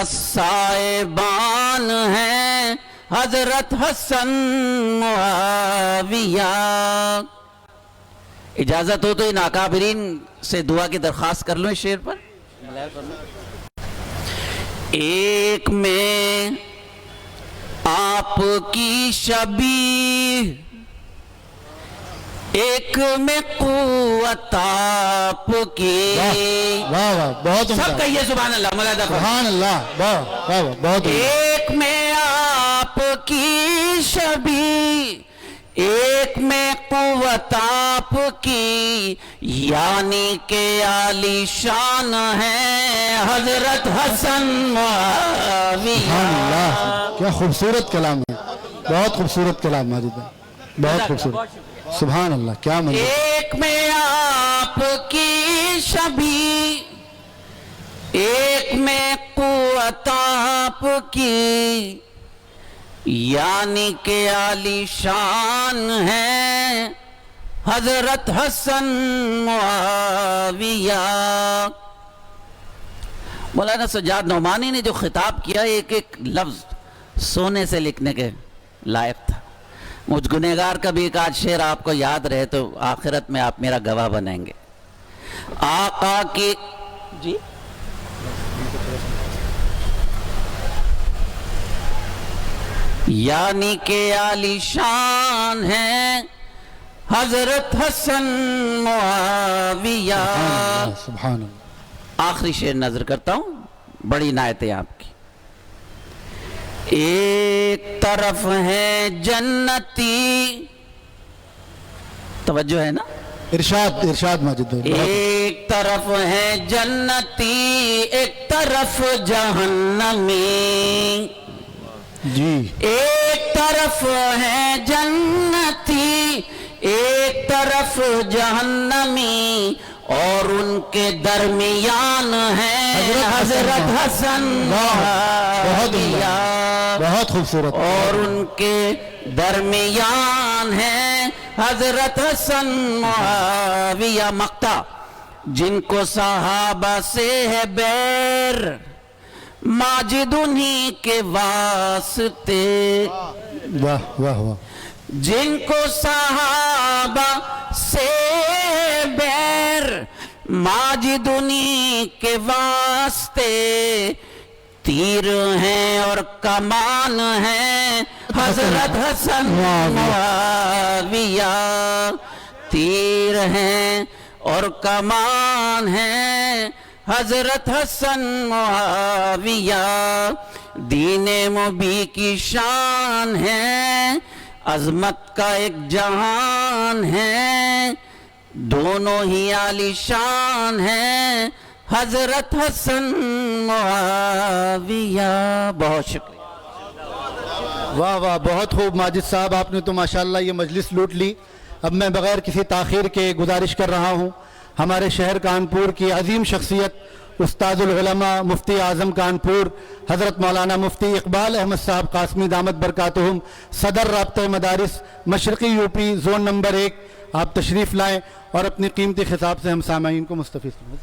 صاحبان ہیں حضرت حسن معاویہ. اجازت ہو تو ان اکابرین سے دعا کی درخواست کر لوں اس شعر پر. ایک میں آپ کی شبیہ، ایک میں قوت آپ کی. واہ واہ بہت سب کہیے سبحان اللہ. ملادہ سبحان اللہ. واہ واہ بہت. ایک میں آپ کی شبیہ، ایک میں قوت آپ کی، یعنی کہ عالی شان ہے حضرت حسن معاویہ. سبحان اللہ. کیا خوبصورت کلام ہے. بہت خوبصورت کلام ماجد بھائی. بہت خوبصورت. سبحان اللہ. کیا منظر. ایک میں آپ کی شبیہ، ایک میں قوت آپ کی، یعنی کہ عالی شان ہے حضرت حسن معاویہ. مولانا سجاد نعمانی نے جو خطاب کیا ایک ایک لفظ سونے سے لکھنے کے لائق تھا. مجھ گنہگار کا بھی ایک آج شعر آپ کو یاد رہے تو آخرت میں آپ میرا گواہ بنیں گے. آقا کی جی یعنی کہ عالی شان ہے حضرت حسن معاویہ. سبحان اللہ. آخری شعر نظر کرتا ہوں. بڑی عنایت ہے آپ کی. ایک طرف ہے جنتی، توجہ ہے نا. ارشاد ارشاد ماجد بھائی. ایک طرف ہے جنتی، ایک طرف جہنمی. جی. ایک طرف ہے جنتی، ایک طرف جہنمی، اور ان کے درمیان ہے حضرت حسن معاویہ. بہت خوبصورت. اور ان کے درمیان ہے حضرت حسن معاویہ. مقطع جن کو صحابہ سے ہے بیر، ماجد انہی کے واسطے. واہ واہ واہ. جن کو صحابہ سے بیر، ماجد انہی کے واسطے، تیر ہیں اور کمان ہیں حضرت حسن معاویہ. تیر ہیں اور کمان ہیں حضرت حسن معاویہ. دین مبی کی شان ہے، عظمت کا ایک جہان ہے، دونوں ہی عالی شان ہیں حضرت حسن معاویہ. بہت شکریہ. واہ واہ بہت خوب ماجد صاحب. آپ نے تو ماشاءاللہ یہ مجلس لوٹ لی. اب میں بغیر کسی تاخیر کے گزارش کر رہا ہوں ہمارے شہر کانپور کی عظیم شخصیت استاد العلماء مفتی اعظم کانپور حضرت مولانا مفتی اقبال احمد صاحب قاسمی دامت برکاتہم، صدر رابطہ مدارس مشرقی یو پی زون نمبر 1، آپ تشریف لائیں اور اپنی قیمتی خطاب سے ہم سامعین کو مستفیض کریں.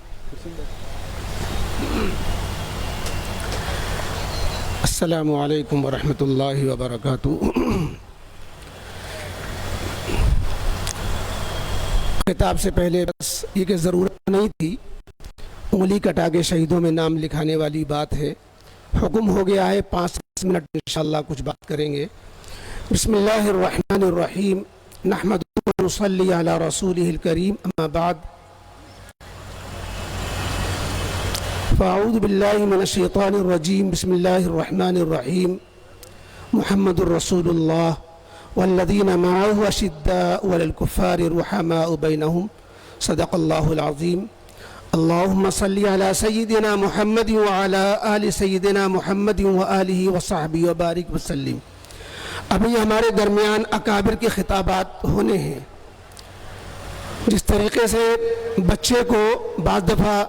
السلام علیکم ورحمۃ اللہ وبرکاتہ. خطاب سے پہلے بس یہ کہ ضرورت نہیں تھی، انگلی کٹا کے شہیدوں میں نام لکھانے والی بات ہے. حکم ہو گیا ہے 5 منٹ انشاءاللہ کچھ بات کریں گے. بسم اللہ الرحمن الرحیم، نحمدہ و نصلی علی رسولہ الکریم، اما بعد فاعوذ باللہ من الشیطان الرجیم. بسم اللہ الرحمن الرحیم. محمد الرسول اللہ والذین معه اشداء علی الکفار رحماء بینہم، صدق اللہ العظیم. اللہم صلی علی سیدنا محمد وعلی آل سیدنا محمد وآلہ وصحبہ وبارک وسلم. ابھی ہمارے درمیان اکابر کے خطابات ہونے ہیں. جس طریقے سے بچے کو بعض دفعہ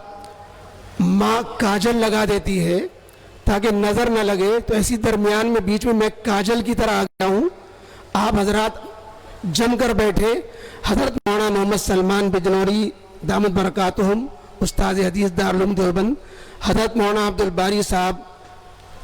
ماں کاجل لگا دیتی ہے تاکہ نظر نہ لگے، تو ایسی درمیان میں بیچ میں کاجل کی طرح آ گیا ہوں. آپ حضرات جم کر بیٹھے. حضرت مولانا محمد سلمان بجنوری دامت برکاتہم، استاد حدیث دارالعلوم دیوبند، حضرت مولانا عبد الباری صاحب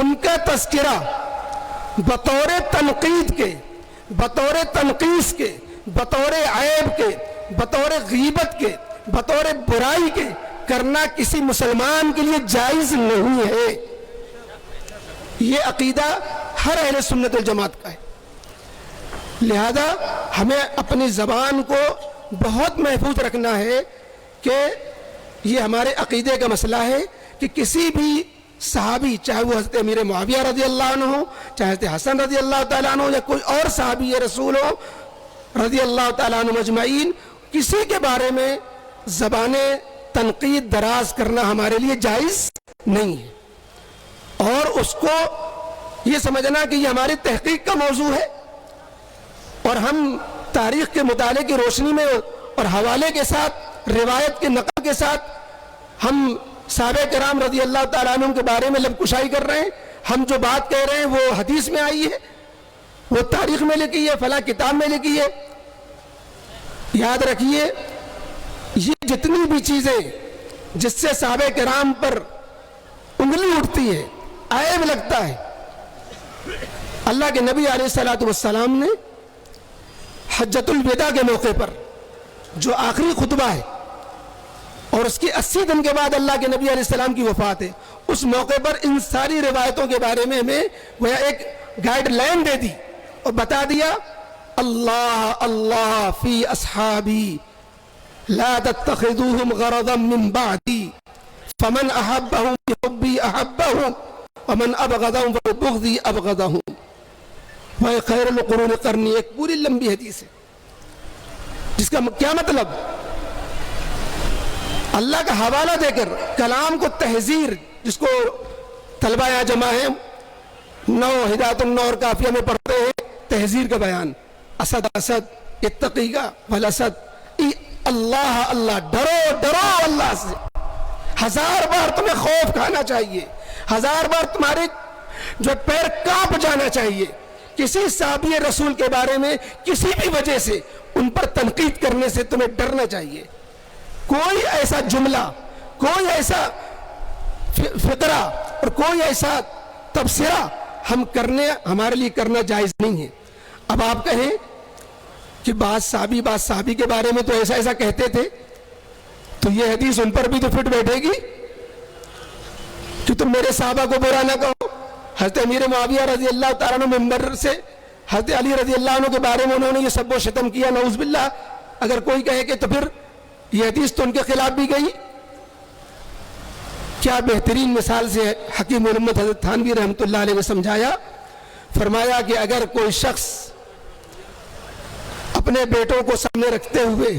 ان کا تذکرہ بطور تنقید کے، بطور تنقیص کے، بطور عیب کے، بطور غیبت کے، بطور برائی کے کرنا کسی مسلمان کے لیے جائز نہیں ہے۔ یہ عقیدہ ہر اہل سنت والجماعت کا ہے۔ لہذا ہمیں اپنی زبان کو بہت محفوظ رکھنا ہے کہ یہ ہمارے عقیدے کا مسئلہ ہے کہ کسی بھی صحابی، چاہے وہ حضرت امیر معاویہ رضی اللہ عنہ ہو، چاہے حضرت حسن رضی اللہ تعالیٰ عنہ یا کوئی اور صحابی رسول ہو رضی اللہ تعالیٰ عنہ مجمعین، کسی کے بارے میں زبان تنقید دراز کرنا ہمارے لیے جائز نہیں ہے، اور اس کو یہ سمجھنا کہ یہ ہماری تحقیق کا موضوع ہے اور ہم تاریخ کے مطالعے کی روشنی میں اور حوالے کے ساتھ، روایت کے نقل کے ساتھ ہم صحابہ کرام رضی اللہ تعالیٰ عنہ کے بارے میں لب کشائی کر رہے ہیں۔ ہم جو بات کہہ رہے ہیں وہ حدیث میں آئی ہے، وہ تاریخ میں لکھی ہے، فلاں کتاب میں لکھی ہے۔ یاد رکھیے، یہ جتنی بھی چیزیں جس سے صحابہ کرام پر انگلی اٹھتی ہے، عیب لگتا ہے، اللہ کے نبی علیہ الصلوۃ والسلام نے حجۃ الوداع کے موقع پر جو آخری خطبہ ہے اور اس کی 80 دن کے بعد اللہ کے نبی علیہ السلام کی وفات ہے، اس موقع پر ان ساری روایتوں کے بارے میں ہمیں وہ ایک گائیڈ لائن دے دی اور بتا دیا، اللہ اللہ فی اصحابی لا تتخذوهم غرضا من بعدی فمن احبهم بحبی احبهم ومن ابغضهم فبغضی ابغضهم۔ وہ خیر القرون قرنی، ایک پوری لمبی حدیث ہے جس کا کیا مطلب، اللہ کا حوالہ دے کر کلام کو تحذیر، جس کو طلبہ یہاں جمع ہیں، 9 ہدایت النو اور کافیہ میں پڑھتے ہیں، تحذیر کا بیان، اسد اسد اتقی کا والاسد، اللہ اللہ، ڈرو ڈرو اللہ سے، 1000 بار تمہیں خوف کھانا چاہیے، 1000 بار تمہارے جو پیر کانپ جانا چاہیے کسی صحابی رسول کے بارے میں، کسی بھی وجہ سے ان پر تنقید کرنے سے تمہیں ڈرنا چاہیے۔ کوئی ایسا جملہ، کوئی ایسا فقرہ اور کوئی ایسا تبصرہ ہمارے لیے کرنا جائز نہیں ہے۔ اب آپ کہیں کہ بعض صحابی کے بارے میں تو ایسا ایسا کہتے تھے، تو یہ حدیث ان پر بھی تو فٹ بیٹھے گی کہ تم میرے صحابہ کو برا نہ کہو۔ حضرت امیر معاویہ رضی اللہ تعالیٰ عنہ ممبر سے حضرت علی رضی اللہ عنہ کے بارے میں انہوں نے یہ سب و شتم کیا، نعوذ باللہ۔ اگر کوئی کہے کہ تو پھر یہ حدیث تو ان کے خلاف بھی گئی۔ کیا بہترین مثال سے حکیم محمد حضرت تھانوی رحمۃ اللہ علیہ نے سمجھایا، فرمایا کہ اگر کوئی شخص اپنے بیٹوں کو سامنے رکھتے ہوئے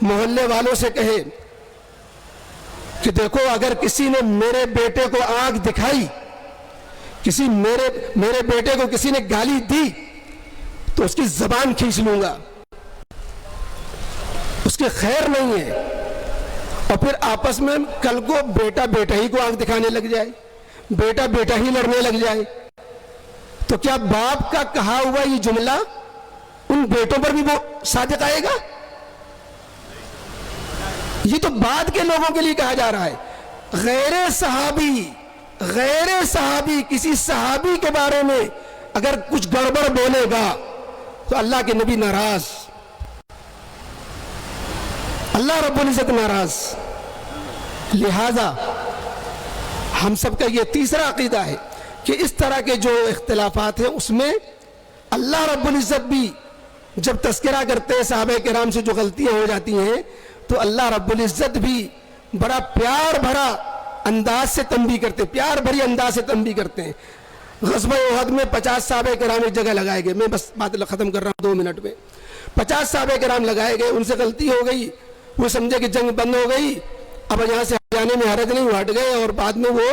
محلے والوں سے کہے کہ دیکھو اگر کسی نے میرے بیٹے کو آنکھ دکھائی، میرے بیٹے کو کسی نے گالی دی تو اس کی زبان کھینچ لوں گا، اس کی خیر نہیں ہے، اور پھر آپس میں کل کو بیٹا ہی کو آنکھ دکھانے لگ جائے، بیٹا ہی لڑنے لگ جائے، تو کیا باپ کا کہا ہوا یہ جملہ ان بیٹوں پر بھی وہ صادق آئے گا؟ یہ تو بعد کے لوگوں کے لیے کہا جا رہا ہے۔ غیر صحابی کسی صحابی کے بارے میں اگر کچھ گڑبڑ بولے گا تو اللہ کے نبی ناراض، اللہ رب العزت ناراض۔ لہذا ہم سب کا یہ تیسرا عقیدہ ہے کہ اس طرح کے جو اختلافات ہیں اس میں اللہ رب العزت بھی جب تذکرہ کرتے ہیں صحابہ کرام سے جو غلطیاں ہو جاتی ہیں تو اللہ رب العزت بھی بڑا پیار بھرا انداز سے تنبیہ کرتے ہیں، پیار بھری انداز سے تنبیہ کرتے ہیں۔ غزوہ احد میں 50 صحابہ کرام ایک جگہ لگائے گئے، میں بس بات ختم کر رہا ہوں 2 منٹ میں۔ 50 صحابہ کرام لگائے گئے، ان سے غلطی ہو گئی، وہ سمجھے کہ جنگ بند ہو گئی، اب یہاں سے جانے میں حرج نہیں، ہٹ گئے، اور بعد میں وہ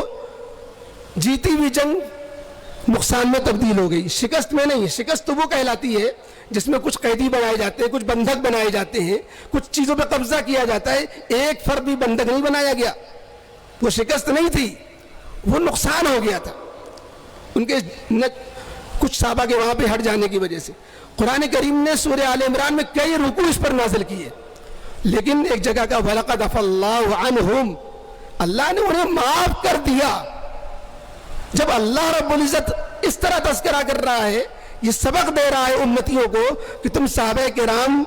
جیتی ہوئی جنگ نقصان میں تبدیل ہو گئی، شکست میں نہیں۔ شکست تو وہ کہلاتی ہے جس میں کچھ قیدی بنائے جاتے ہیں، کچھ بندھک بنائے جاتے ہیں، کچھ چیزوں پہ قبضہ کیا جاتا ہے، ایک فرد بھی بندھک نہیں بنایا گیا، وہ شکست نہیں تھی، وہ نقصان ہو گیا تھا ان کے کچھ صحابہ کے وہاں پہ ہٹ جانے کی وجہ سے۔ قرآن کریم نے سورہ آل عمران میں کئی رکوع اس پر نازل کیے، لیکن ایک جگہ کا وَلَقَدْ عَفَا اللَّهُ عَنْهُمْ، اللہ نے انہیں معاف کر دیا۔ جب اللہ رب العزت اس طرح تذکرہ کر رہا ہے، یہ سبق دے رہا ہے امتیوں کو کہ تم صحابہ کرام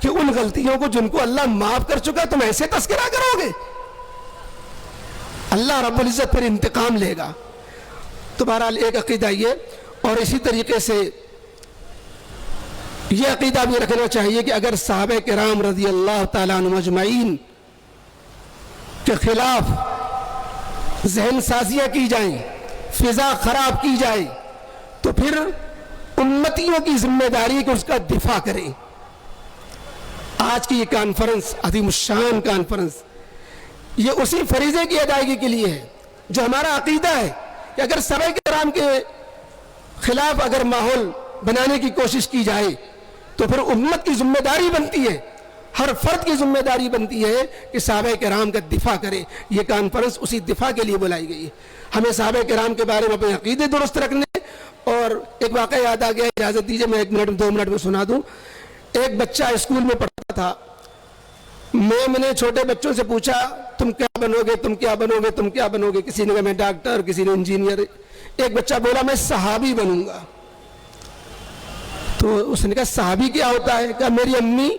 کہ ان غلطیوں کو جن کو اللہ معاف کر چکا تم ایسے تذکرہ کرو گے، اللہ رب العزت پر انتقام لے گا۔ تو بہرحال ایک عقیدہ یہ، اور اسی طریقے سے یہ عقیدہ بھی رکھنا چاہیے کہ اگر صحابہ کرام رضی اللہ تعالیٰ عنہم اجمعین کے خلاف ذہن سازیاں کی جائیں، فضا خراب کی جائے، تو پھر امتیوں کی ذمہ داری ہے کہ اس کا دفاع کریں۔ آج کی یہ کانفرنس، عظیم الشان کانفرنس، یہ اسی فریضے کی ادائیگی کے لیے ہے جو ہمارا عقیدہ ہے کہ اگر صحابہ کرام کے خلاف اگر ماحول بنانے کی کوشش کی جائے تو پھر امت کی ذمہ داری بنتی ہے، ہر فرد کی ذمہ داری بنتی ہے کہ صحابہ کرام کا دفاع کرے۔ یہ کانفرنس اسی دفاع کے لیے بلائی گئی ہے، ہمیں صحابہ کرام کے بارے میں اپنے عقیدے درست رکھنے۔ اور ایک واقعہ یاد آ گیا، اجازت دیجیے میں 1 منٹ 2 منٹ میں سنا دوں۔ ایک بچہ اسکول میں پڑھتا تھا، میں نے چھوٹے بچوں سے پوچھا تم کیا بنو گے، تم کیا بنو گے، تم کیا بنو گے؟ کسی نے کہا میں ڈاکٹر، کسی نے انجینئر، ایک بچہ بولا میں صحابی بنوں گا۔ تو اس نے کہا صحابی کیا ہوتا ہے؟ کہا میری امی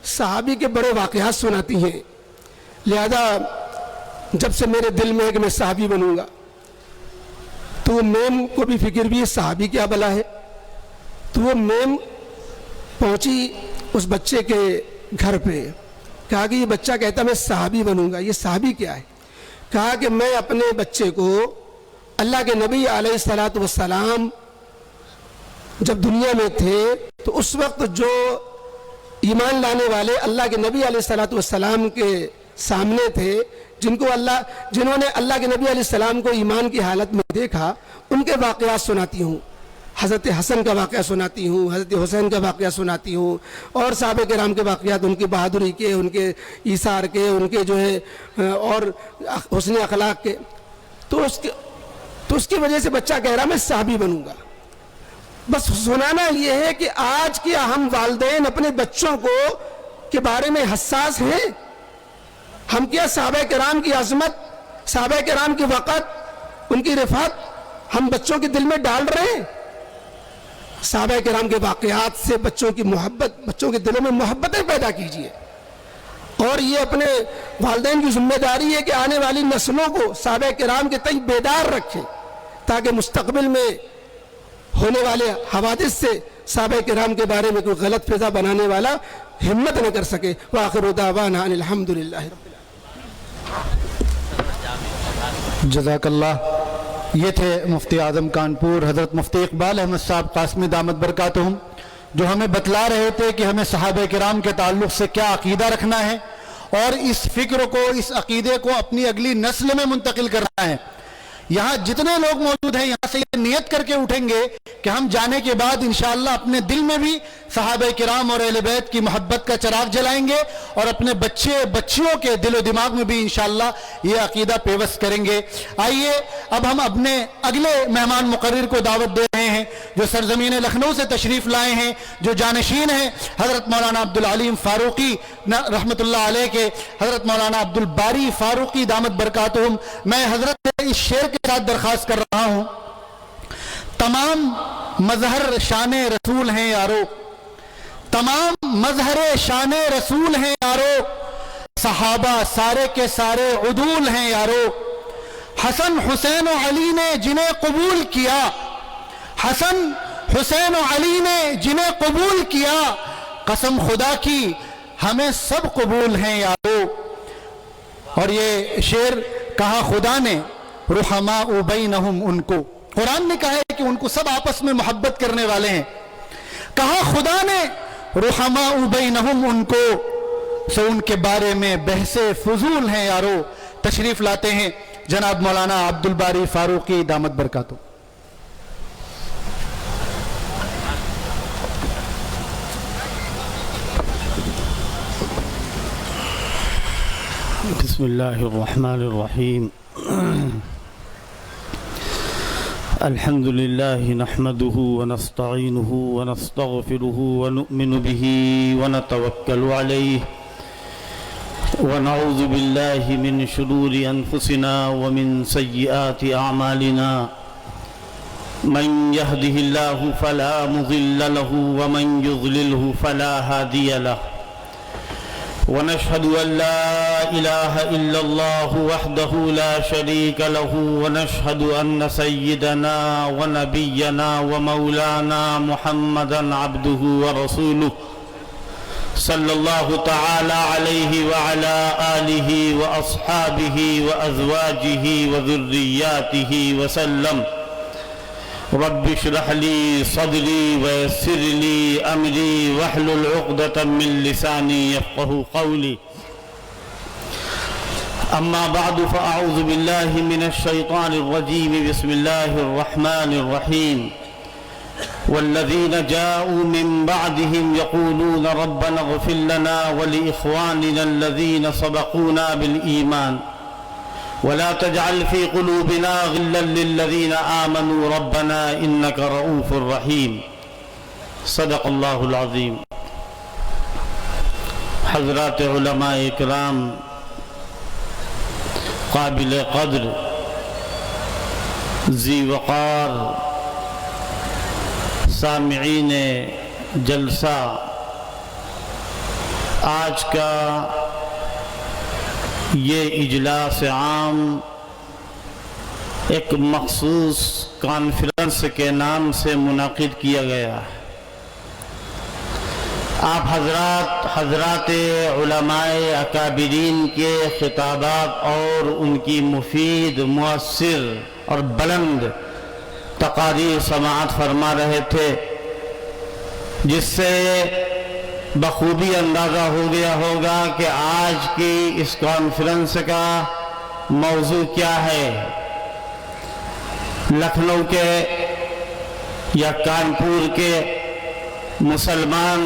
صحابی کے بڑے واقعات سناتی ہیں، لہذا جب سے میرے دل میں ہے کہ میں صحابی بنوں گا۔ تو وہ میم کو بھی فکر بھی ہے صحابی کیا بلا ہے، تو وہ میم پہنچی اس بچے کے گھر پہ، کہا کہ یہ بچہ کہتا میں صحابی بنوں گا، یہ صحابی کیا ہے؟ کہا کہ میں اپنے بچے کو اللہ کے نبی علیہ الصلوۃ والسلام جب دنیا میں تھے تو اس وقت جو ایمان لانے والے اللہ کے نبی علیہ الصلوۃ والسلام کے سامنے تھے، جنہوں نے اللہ کے نبی علیہ السلام کو ایمان کی حالت میں دیکھا، ان کے واقعات سناتی ہوں۔ حضرت حسن کا واقعہ سناتی ہوں، حضرت حسین کا واقعہ سناتی ہوں، اور صحابہ کرام کے واقعات، ان کی بہادری کے، ان کے ایثار کے، ان کے جو ہے اور حسن اخلاق کے۔ تو اس کی وجہ سے بچہ کہہ رہا میں صحابی بنوں گا۔ بس سنانا یہ ہے کہ آج کے ہم والدین اپنے بچوں کو کے بارے میں حساس ہیں؟ ہم کیا صحابہ کرام کی عظمت، صحابہ کرام کی وقت، ان کی رفعت ہم بچوں کے دل میں ڈال رہے ہیں؟ صحابہ کرام کے واقعات سے بچوں کی محبت، بچوں کے دلوں میں محبتیں پیدا کیجیے۔ اور یہ اپنے والدین کی ذمہ داری ہے کہ آنے والی نسلوں کو صحابہ کرام کے تئیں بیدار رکھیں، تاکہ مستقبل میں ہونے والے حوادث سے صحابہ کرام کے بارے میں کوئی غلط فضا بنانے والا ہمت نہ کر سکے۔ وآخر دعوانا ان الحمدللہ رب العالمین۔ جزاک اللہ۔ یہ تھے مفتی اعظم کانپور حضرت مفتی اقبال احمد صاحب قاسمی دامت برکاتہم، جو ہمیں بتلا رہے تھے کہ ہمیں صحابہ کرام کے تعلق سے کیا عقیدہ رکھنا ہے اور اس فکر کو، اس عقیدے کو اپنی اگلی نسل میں منتقل کرنا ہے۔ یہاں جتنے لوگ موجود ہیں یہاں سے یہ نیت کر کے اٹھیں گے کہ ہم جانے کے بعد انشاءاللہ اپنے دل میں بھی صحابہ کرام اور اہل بیت کی محبت کا چراغ جلائیں گے، اور اپنے بچیوں کے دل و دماغ میں بھی انشاءاللہ یہ عقیدہ پیوست کریں گے۔ آئیے اب ہم اپنے اگلے مہمان مقرر کو دعوت دے رہے ہیں، جو سرزمین لکھنؤ سے تشریف لائے ہیں، جو جانشین ہیں حضرت مولانا عبدالعلیم فاروقی رحمت اللہ علیہ کے، حضرت مولانا عبدالباری فاروقی دامت برکاتہم۔ میں حضرت سے اس شعر کے ساتھ درخواست کر رہا ہوں، تمام مظہر شان رسول ہیں یارو، تمام مظہر شان رسول ہیں یارو، صحابہ سارے کے سارے عدول ہیں یارو، حسن حسین و علی نے جنہیں قبول کیا، حسن حسین و علی نے جنہیں قبول کیا، قسم خدا کی ہمیں سب قبول ہیں یارو۔ اور یہ شعر کہا خدا نے رحماء بینہم، ان کو قرآن نے کہا ہے کہ ان کو سب آپس میں محبت کرنے والے ہیں، کہا خدا نے رحماء بینہم، ان کو سو ان کے بارے میں بحث فضول ہیں یارو۔ تشریف لاتے ہیں جناب مولانا عبدالباری فاروقی دامت برکاتہ۔ بسم اللہ الرحمن الرحیم۔ الحمد للہ نحمده ونستعینه ونستغفره ونؤمن به ونتوکل علیہ ونعوذ باللہ من شرور انفسنا ومن سیئات اعمالنا من يهده الله فلا مضل له ومن يضلله فلا هادي له ونشهد أن لا إله إلا الله وحده لا شريك له ونشهد أن سيدنا ونبينا ومولانا محمدا عبده ورسوله صلى الله تعالى عليه وعلى آله وأصحابه وأزواجه وذرياته وسلم رب اشرح لي صدري ويسر لي أمري واحلل عقدة من لساني يفقه قولي أما بعد فأعوذ بالله من الشيطان الرجيم بسم الله الرحمن الرحيم والذين جاءوا من بعدهم يقولون ربنا اغفر لنا ولإخواننا الذين سبقونا بالإيمان ولا تجعل في قلوبنا غلا للذين آمنوا ربنا إنك رؤوف رحيم صدق اللہ العظیم. حضرات علماء اکرام، قابل قدر، ذی وقار سامعین جلسہ، آج کا یہ اجلاس عام ایک مخصوص کانفرنس کے نام سے منعقد کیا گیا ہے. آپ حضرات علماء اکابرین کے خطابات اور ان کی مفید، مؤثر اور بلند تقاریر سماعت فرما رہے تھے، جس سے بخوبی اندازہ ہو گیا ہوگا کہ آج کی اس کانفرنس کا موضوع کیا ہے. لکھنؤ کے یا کانپور کے مسلمان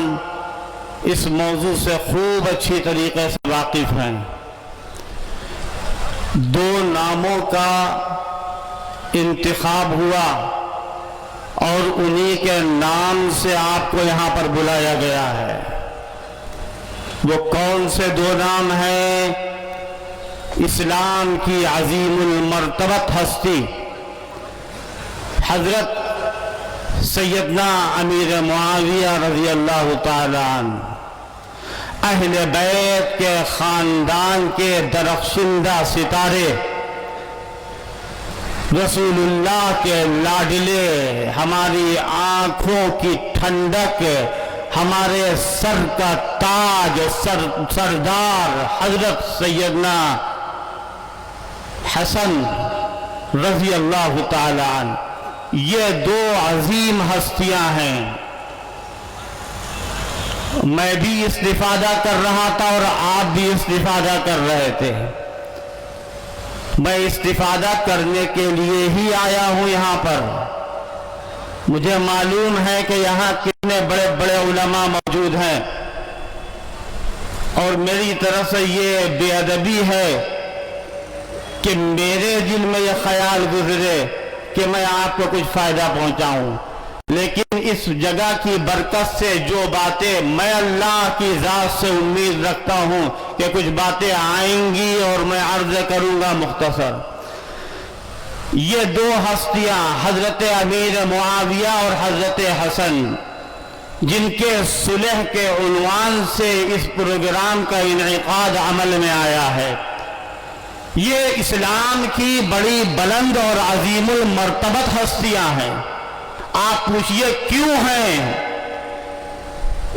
اس موضوع سے خوب اچھی طریقے سے واقف ہیں. دو ناموں کا انتخاب ہوا اور انہی کے نام سے آپ کو یہاں پر بلایا گیا ہے. وہ کون سے دو نام ہیں؟ اسلام کی عظیم المرتبت ہستی حضرت سیدنا امیر معاویہ رضی اللہ تعالی عنہ، اہل بیت کے خاندان کے درخشندہ ستارے، رسول اللہ کے لاڈلے، ہماری آنکھوں کی ٹھنڈک، ہمارے سر کا تاج، سردار حضرت سیدنا حسن رضی اللہ تعالی عنہ. یہ دو عظیم ہستیاں ہیں. میں بھی استفادہ کر رہا تھا اور آپ بھی استفادہ کر رہے تھے. میں استفادہ کرنے کے لیے ہی آیا ہوں یہاں پر. مجھے معلوم ہے کہ یہاں کتنے بڑے بڑے علماء موجود ہیں، اور میری طرف سے یہ بے ادبی ہے کہ میرے دل میں یہ خیال گزرے کہ میں آپ کو کچھ فائدہ پہنچاؤں. لیکن اس جگہ کی برکت سے جو باتیں میں اللہ کی ذات سے امید رکھتا ہوں کہ کچھ باتیں آئیں گی اور میں عرض کروں گا مختصر. یہ دو ہستیاں حضرت امیر معاویہ اور حضرت حسن، جن کے صلح کے عنوان سے اس پروگرام کا انعقاد عمل میں آیا ہے، یہ اسلام کی بڑی بلند اور عظیم المرتبت ہستیاں ہیں. آپ پوچھئے کیوں ہیں؟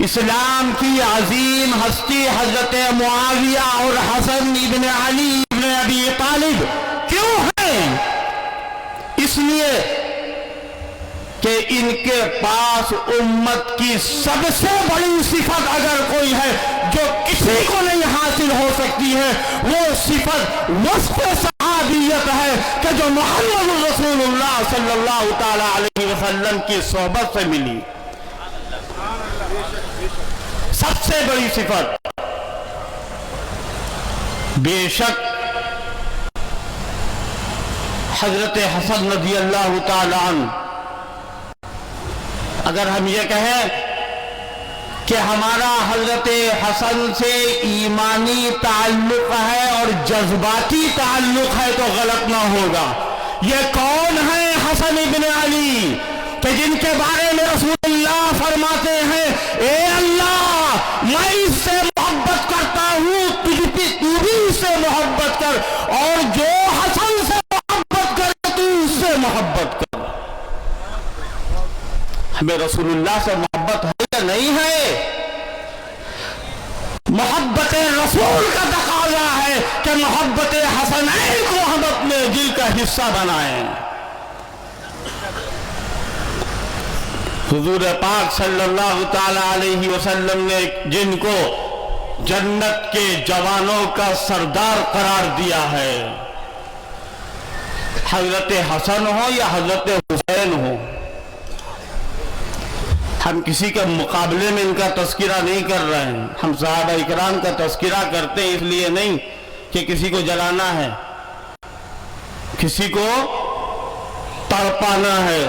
اسلام کی عظیم ہستی حضرت معاویہ اور حسن ابن علی ابن ابی طالب کیوں ہیں؟ اس لیے کہ ان کے پاس امت کی سب سے بڑی صفت اگر کوئی ہے جو کسی کو نہیں حاصل ہو سکتی ہے، وہ صفت وصف صحابیت ہے کہ جو محمد رسول اللہ صلی اللہ تعالی علیہ وسلم کی صحبت سے ملی. سب سے بڑی صفت. بے شک حضرت حسن رضی اللہ تعالی عنہ، اگر ہم یہ کہیں کہ ہمارا حضرت حسن سے ایمانی تعلق ہے اور جذباتی تعلق ہے تو غلط نہ ہوگا. یہ کون ہے حسن ابن علی کہ جن کے بارے میں رسول اللہ فرماتے ہیں اے اللہ میں اس سے محبت کرتا ہوں، تو بھی اس سے محبت کر، اور جو حسن سے محبت کرے تو اس سے محبت کر۔ ہمیں رسول اللہ سے محبت ہے یا نہیں ہے؟ محبت رسول کا تقاضا ہے کہ محبت حسنین کو ہم اپنے دل کا حصہ بنائیں۔ حضور پاک صلی اللہ تعالی علیہ وسلم نے جن کو جنت کے جوانوں کا سردار قرار دیا ہے، حضرت حسن ہو یا حضرت حسین ہو، ہم کسی کے مقابلے میں ان کا تذکرہ نہیں کر رہے ہیں، ہم صحابہ اکرام کا تذکرہ کرتے ہیں اس لیے نہیں کہ کسی کو جلانا ہے، کسی کو تڑپانا ہے،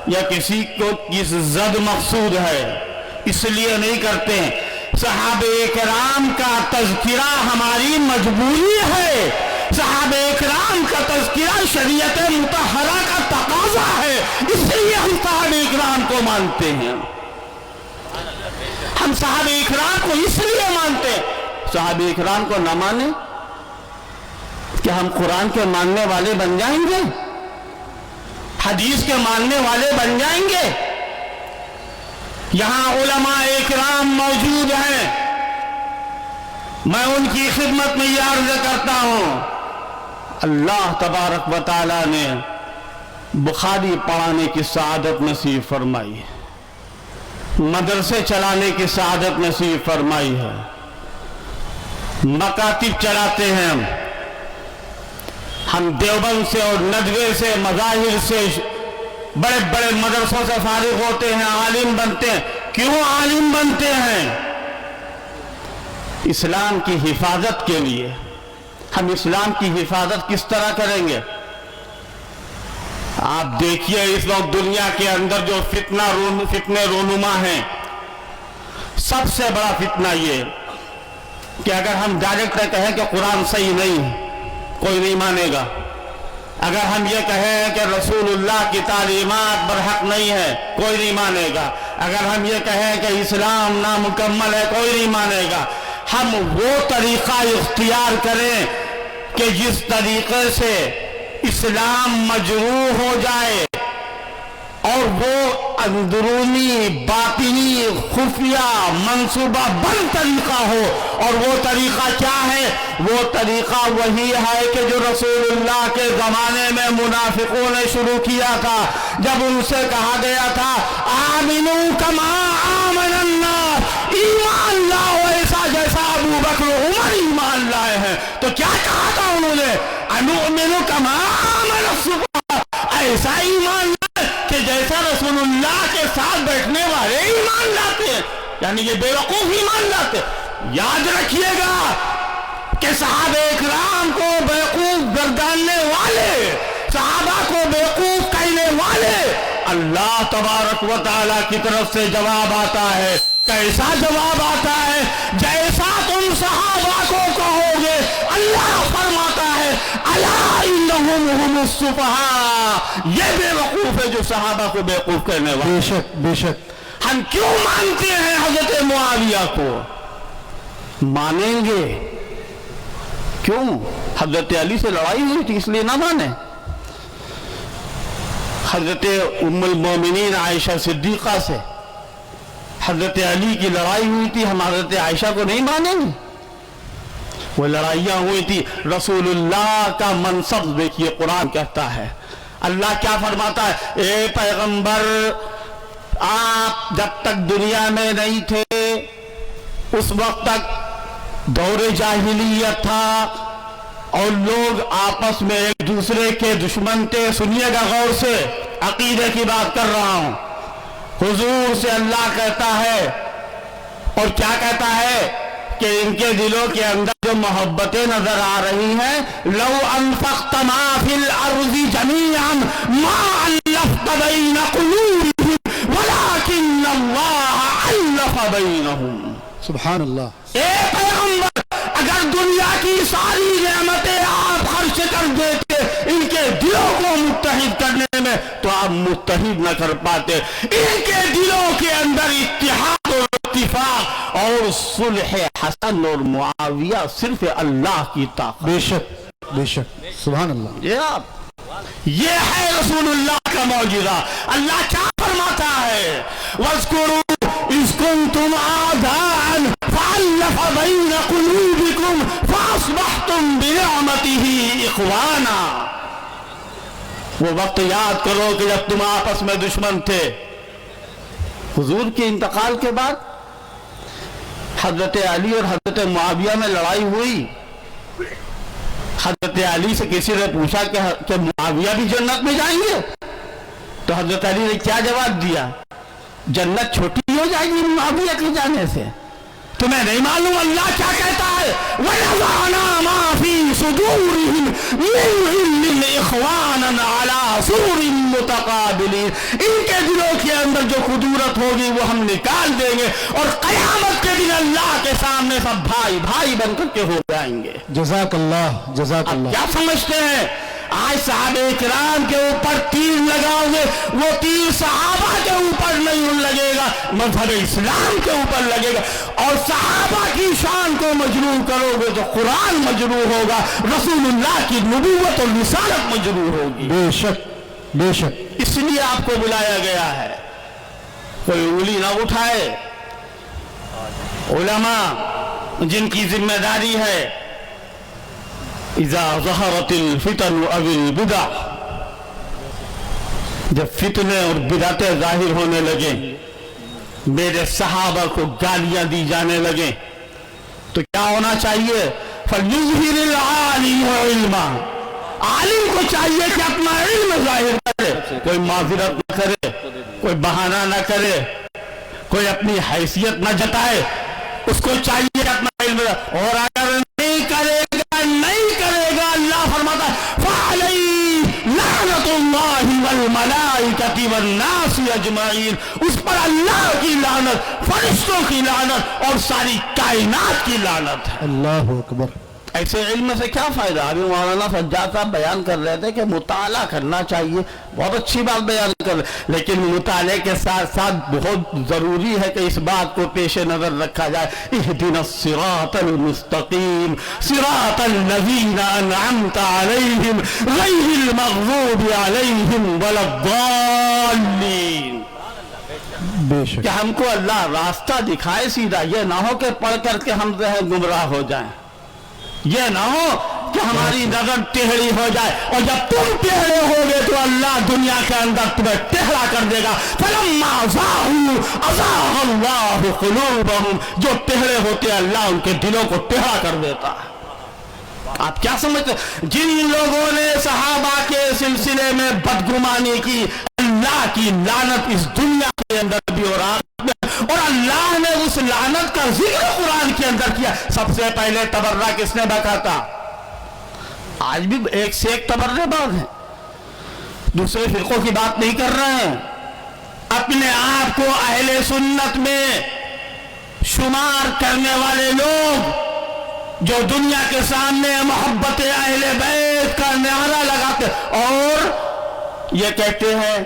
یا کسی کو کس زد مقصود ہے، اس لیے نہیں کرتے ہیں۔ صحابہ اکرام کا تذکرہ ہماری مجبوری ہے، صحابہ اکرام کا تذکرہ شریعت مطہرہ کا تقاضا ہے، اس لیے ہم صحابہ اکرام کو مانتے ہیں۔ ہم صحابہ اکرام کو اس لیے مانتے ہیں۔ صحابہ اکرام کو نہ مانیں کہ ہم قرآن کے ماننے والے بن جائیں گے، حدیث کے ماننے والے بن جائیں گے؟ یہاں علماء اکرام موجود ہیں، میں ان کی خدمت میں یہ عرض کرتا ہوں، اللہ تبارک و تعالی نے بخاری پڑھانے کی سعادت نصیب فرمائی ہے، مدرسے چلانے کی سعادت نصیب فرمائی ہے، مکاتب چلاتے ہیں ہم دیوبند سے اور ندوے سے مظاہر سے بڑے بڑے مدرسوں سے فارغ ہوتے ہیں، عالم بنتے ہیں۔ کیوں عالم بنتے ہیں؟ اسلام کی حفاظت کے لیے۔ ہم اسلام کی حفاظت کس طرح کریں گے؟ آپ دیکھیے اس وقت دنیا کے اندر جو فتنے رونما ہیں، سب سے بڑا فتنہ یہ کہ اگر ہم ڈائریکٹ کہیں کہ قرآن صحیح نہیں، کوئی نہیں مانے گا۔ اگر ہم یہ کہیں کہ رسول اللہ کی تعلیمات برحق نہیں ہے، کوئی نہیں مانے گا۔ اگر ہم یہ کہیں کہ اسلام نامکمل ہے، کوئی نہیں مانے گا۔ ہم وہ طریقہ اختیار کریں کہ جس طریقے سے اسلام مجروح ہو جائے اور وہ اندرونی باطنی خفیہ منصوبہ بند طریقہ ہو، اور وہ طریقہ کیا ہے؟ وہ طریقہ وہی ہے کہ جو رسول اللہ کے زمانے میں منافقوں نے شروع کیا تھا، جب ان سے کہا گیا تھا آمنو کما آمن الناس، ایمان لاؤ ایسا جیسا ابو بکر و عمر ایمان لائے ہیں، تو کیا کہا تھا انہوں نے؟ انؤمن کما آمن الصفحاء، ایسا ایمان لائے کہ جیسا رسول اللہ کے ساتھ بیٹھنے والے ایمان لاتے ہیں، یعنی یہ بے وقوف ایمان لاتے ہیں۔ یاد رکھیے گا کہ صحابہ اکرام کو بیوقوف گرداننے والے، صحابہ کو بیوقوف کہنے والے، اللہ تبارک و تعالیٰ کی طرف سے جواب آتا ہے۔ کیسا جواب آتا ہے؟ جیسا تم صحابہ کو کہو گے، اللہ فرماتا ہے الا انہم هم السفہاء، یہ بے وقوف ہے جو صحابہ کو بیوقوف کہنے والے۔ بے شک بے شک۔ ہم کیوں مانتے ہیں حضرت معاویہ کو؟ مانیں گے کیوں؟ حضرت علی سے لڑائی ہوئی تھی اس لیے نہ مانیں؟ حضرت ام المومنین عائشہ صدیقہ سے حضرت علی کی لڑائی ہوئی تھی، ہم حضرت عائشہ کو نہیں مانیں گے؟ وہ لڑائیاں ہوئی تھی۔ رسول اللہ کا منصب دیکھیے، قرآن کہتا ہے، اللہ کیا فرماتا ہے؟ اے پیغمبر، آپ جب تک دنیا میں نہیں تھے اس وقت تک دور جاہلیت تھا اور لوگ آپس میں ایک دوسرے کے دشمن تھے۔ سنیے گا غور سے، عقیدے کی بات کر رہا ہوں۔ حضور سے اللہ کہتا ہے، اور کیا کہتا ہے؟ کہ ان کے دلوں کے اندر جو محبتیں نظر آ رہی ہیں، لو انفقت ما فی الارض جميعا ما الفت بین قلوبهم ولکن اللہ الف بینہم۔ سبحان اللہ۔ اے پیغمبر، اگر دنیا کی ساری نعمتیں آپ خرچ کر دیتے ان کے دلوں کو متحد کرنے میں تو آپ متحد نہ کر پاتے. ان کے دلوں کے اندر اتحاد اور اتفاق اور صلح حسن اور معاویہ صرف اللہ کی طاقت. بے شک بے شک سبحان اللہ. یہ ہے رسول اللہ کا معجزہ. اللہ کیا فرماتا ہے؟ وَاذْكُرُوا إِذْ كُنْتُمْ أَعْدَاءً فَأَلَّفَ بَيْنَ قُلُوبِكُمْ فَأَصْبَحْتُمْ بِنِعْمَتِهِ إِخْوَانًا. وہ وقت یاد کرو کہ جب تم آپس میں دشمن تھے. حضور کے انتقال کے بعد حضرت علی اور حضرت معاویہ میں لڑائی ہوئی. حضرت علی سے کسی نے پوچھا کہ معاویہ بھی جنت میں جائیں گے؟ تو حضرت علی نے کیا جواب دیا؟ جنت چھوٹی ہو جائے گی معاویہ کے جانے سے. تمہیں نہیں معلوم اللہ کیا کہتا ہے؟ وَنَزَعْنَا مَا فِي صُدُورِهِمْ مِنْ غِلٍّ إِخْوَانًا عَلَى سُرُرٍ مُتَقَابِلِينَ. ان کے دلوں کے اندر جو خدورت ہوگی وہ ہم نکال دیں گے اور قیامت کے دن اللہ کے سامنے سب بھائی بھائی بن کر کے ہو جائیں گے. جزاک اللہ جزاک اب اللہ. کیا سمجھتے ہیں آج صحابہ کرام کے اوپر تیر لگاؤ گے وہ تیر صحابہ کے اوپر نہیں لگے گا، مذہب اسلام کے اوپر لگے گا. اور صحابہ کی شان کو مجروح کرو گے تو قرآن مجروح ہوگا، رسول اللہ کی نبوت اور رسالت مجروح ہوگی. بے شک بے شک. اس لیے آپ کو بلایا گیا ہے. کوئی انگلی نہ اٹھائے. علماء جن کی ذمہ داری ہے اذا ظہرت الفتن او البدع، جب فتنے اور بدعتیں ظاہر ہونے لگیں، میرے صحابہ کو گالیاں دی جانے لگیں، تو کیا ہونا چاہیے؟ فَلْيُظْهِرِ الْعَالِمُ عِلْمًا. عالم کو چاہیے کہ اپنا علم ظاہر کرے، کوئی معذرت نہ کرے، کوئی بہانہ نہ کرے، کوئی اپنی حیثیت نہ جتائے. اس کو چاہیے کہ اپنا علم، اور اگر نہیں کرے گا اللہ فرماتا ہے فَعَلَيْهِ لَعْنَةُ اللَّهِ وَالْمَلَائِكَةِ وَالنَّاسِ أَجْمَعِينَ. اس پر اللہ کی لعنت، فرشتوں کی لعنت اور ساری کائنات کی لعنت ہے. اللہ اکبر. ایسے علم سے کیا فائدہ؟ ابھی مولانا سجاد صاحب بیان کر رہے تھے کہ مطالعہ کرنا چاہیے، بہت اچھی بات بیان کر رہے، لیکن مطالعے کے ساتھ ساتھ بہت ضروری ہے کہ اس بات کو پیش نظر رکھا جائے. اهدنا الصراط المستقیم صراط الذین انعمت علیہم غیر المغضوب علیہم ولا الضالین. بے شک. کہ ہم کو اللہ راستہ دکھائے سیدھا، یہ نہ ہو کہ پڑھ کر کے ہم گمراہ ہو جائیں، یہ نہ ہو کہ ہماری نظر ٹیڑھی ہو جائے، اور جب تم ٹیڑھے ہوگے تو اللہ دنیا کے اندر تمہیں ٹیڑھا کر دے گا. فَلَمَّا زَاغُوا أَزَاغَ اللَّهُ قُلُوبَهُمْ. جو ٹیڑھے ہوتے اللہ ان کے دلوں کو ٹیڑھا کر دیتا ہے. آپ کیا سمجھتے ہیں؟ جن لوگوں نے صحابہ کے سلسلے میں بدگمانی کی، اللہ کی لعنت اس دنیا کے اندر بھی اور آخرت میں، اور اللہ نے اس لعنت کا ذکر قرآن کے اندر کیا. سب سے پہلے تبرہ کس نے بکاتا؟ آج بھی ایک سے ایک تبرہ باز ہیں، دوسرے فرقوں کی بات نہیں کر رہے ہیں. اپنے آپ کو اہل سنت میں شمار کرنے والے لوگ جو دنیا کے سامنے محبت اہل بیت کا نعرہ لگاتے اور یہ کہتے ہیں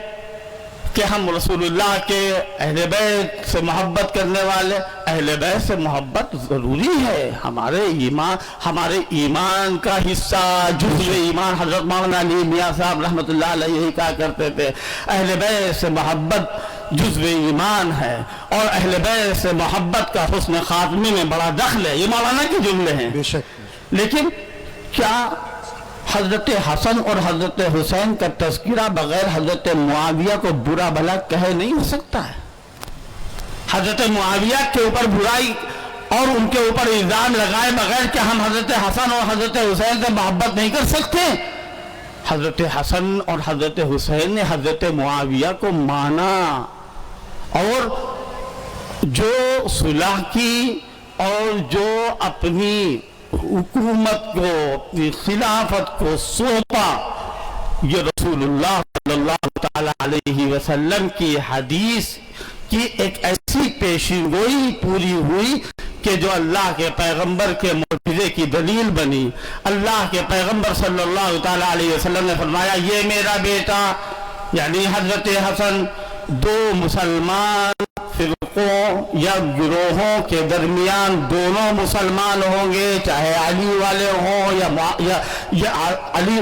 کہ ہم رسول اللہ کے اہل بیت سے محبت کرنے والے. اہل بیت سے محبت ضروری ہے، ہمارے ایمان کا حصہ، جزء ایمان. حضرت مولانا علی میاں صاحب رحمۃ اللہ علیہ یہی کہا کرتے تھے اہل بیت سے محبت جزء ایمان ہے، اور اہل بیت سے محبت کا حسن خاتمے میں بڑا دخل ہے. یہ مولانا کے جملے ہیں. بے شک. لیکن کیا حضرت حسن اور حضرت حسین کا تذکرہ بغیر حضرت معاویہ کو برا بھلا کہے نہیں ہو سکتا ہے؟ حضرت معاویہ کے اوپر برائی اور ان کے اوپر الزام لگائے بغیر کہ ہم حضرت حسن اور حضرت حسین سے محبت نہیں کر سکتے؟ حضرت حسن اور حضرت حسین نے حضرت معاویہ کو مانا، اور جو صلح کی اور جو اپنی حکومت کو، اپنی خلافت کو سونپا، یہ رسول اللہ صلی اللہ تعالی علیہ وسلم کی حدیث کی ایک ایسی پیشین گوئی پوری ہوئی کہ جو اللہ کے پیغمبر کے معجزے کی دلیل بنی. اللہ کے پیغمبر صلی اللہ تعالیٰ علیہ وسلم نے فرمایا یہ میرا بیٹا یعنی حضرت حسن دو مسلمان فرقوں یا گروہوں کے درمیان دونوں مسلمان ہوں گے, چاہے علی والے ہوں یا علی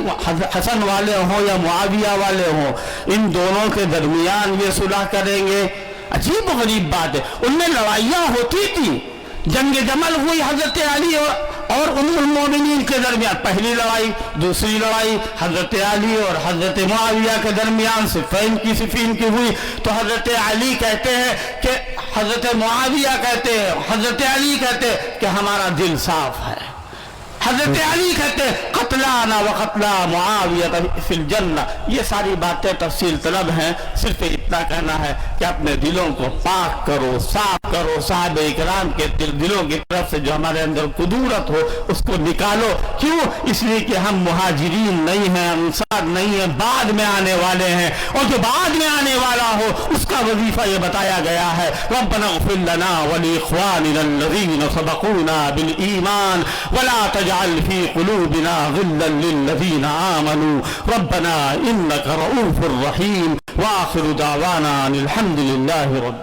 حسن والے ہوں یا معاویہ والے ہوں, ان دونوں کے درمیان یہ صلح کریں گے. عجیب و غریب بات ہے. ان میں لڑائیاں ہوتی تھی, جنگ جمل ہوئی حضرت علی اور ام المومنین کے درمیان, پہلی لڑائی دوسری لڑائی حضرت علی اور حضرت معاویہ کے درمیان صفین کی ہوئی. تو حضرت علی کہتے ہیں کہ حضرت معاویہ کہتے ہیں, حضرت علی کہتے ہیں کہ ہمارا دل صاف ہے. حضرت علی کہتے ہیں قتلانا و قتلا معاویہ فی الجنہ. یہ ساری باتیں تفصیل طلب ہیں, صرف اتنا کہنا ہے کہ اپنے دلوں کو پاک کرو, صاف کرو. صحابہ اکرام کے دلوں کی طرف سے جو ہمارے اندر قدورت ہو اس کو نکالو. کیوں؟ اس لیے کہ ہم مہاجرین نہیں ہیں, انصار نہیں ہیں, بعد میں آنے والے ہیں, اور جو بعد میں آنے والا ہو اس کا وظیفہ یہ بتایا گیا ہے ربنا اغفر لنا ولاخواننا الذین سبقونا بالایمان ولا تجعل في قلوبنا غلا للذين آمنوا ربنا إنك رؤوف رحيم وآخر دعوانا أن الحمد لله رب.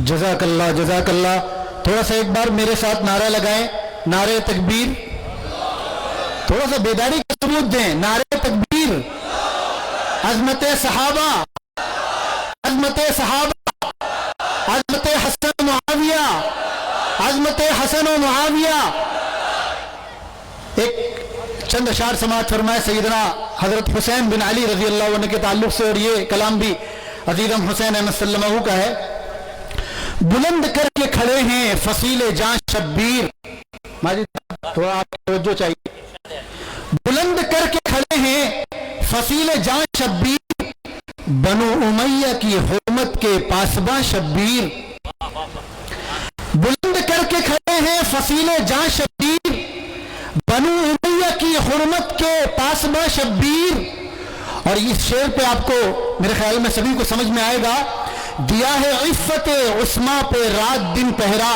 جزاک اللہ جزاک اللہ. تھوڑا سا ایک بار میرے ساتھ نعرہ لگائیں, نعرہ تکبیر. تھوڑا سا بیداری کا ثبوت دیں. نعرہ تکبیر. عظمت صحابہ, عظمت صحابہ, عظمت حسن معاویہ, عظمت حسن و معاویہ. ایک چند اشعار سماعت فرمائے سیدنا حضرت حسین بن علی رضی اللہ عنہ کے تعلق سے, اور یہ کلام بھی عزیزم حسین احمد صلی اللہ علیہ وسلم کا ہے. بلند کر کے کھڑے ہیں فصیل جان شبیر. ماجد تھوڑا آپ توجہ چاہیے. بلند کر کے کھڑے ہیں فصیل جان شبیر, بنو امیہ کی حرمت کے پاسباں شبیر. بلند کر کے کھڑے ہیں فصیل جان شبیر, بنو امیہ کی حرمت کے پاسباں شبیر. اور اس شعر پہ آپ کو میرے خیال میں سبھی کو سمجھ میں آئے گا. دیا ہے عفت عثمان پہ رات دن پہرا,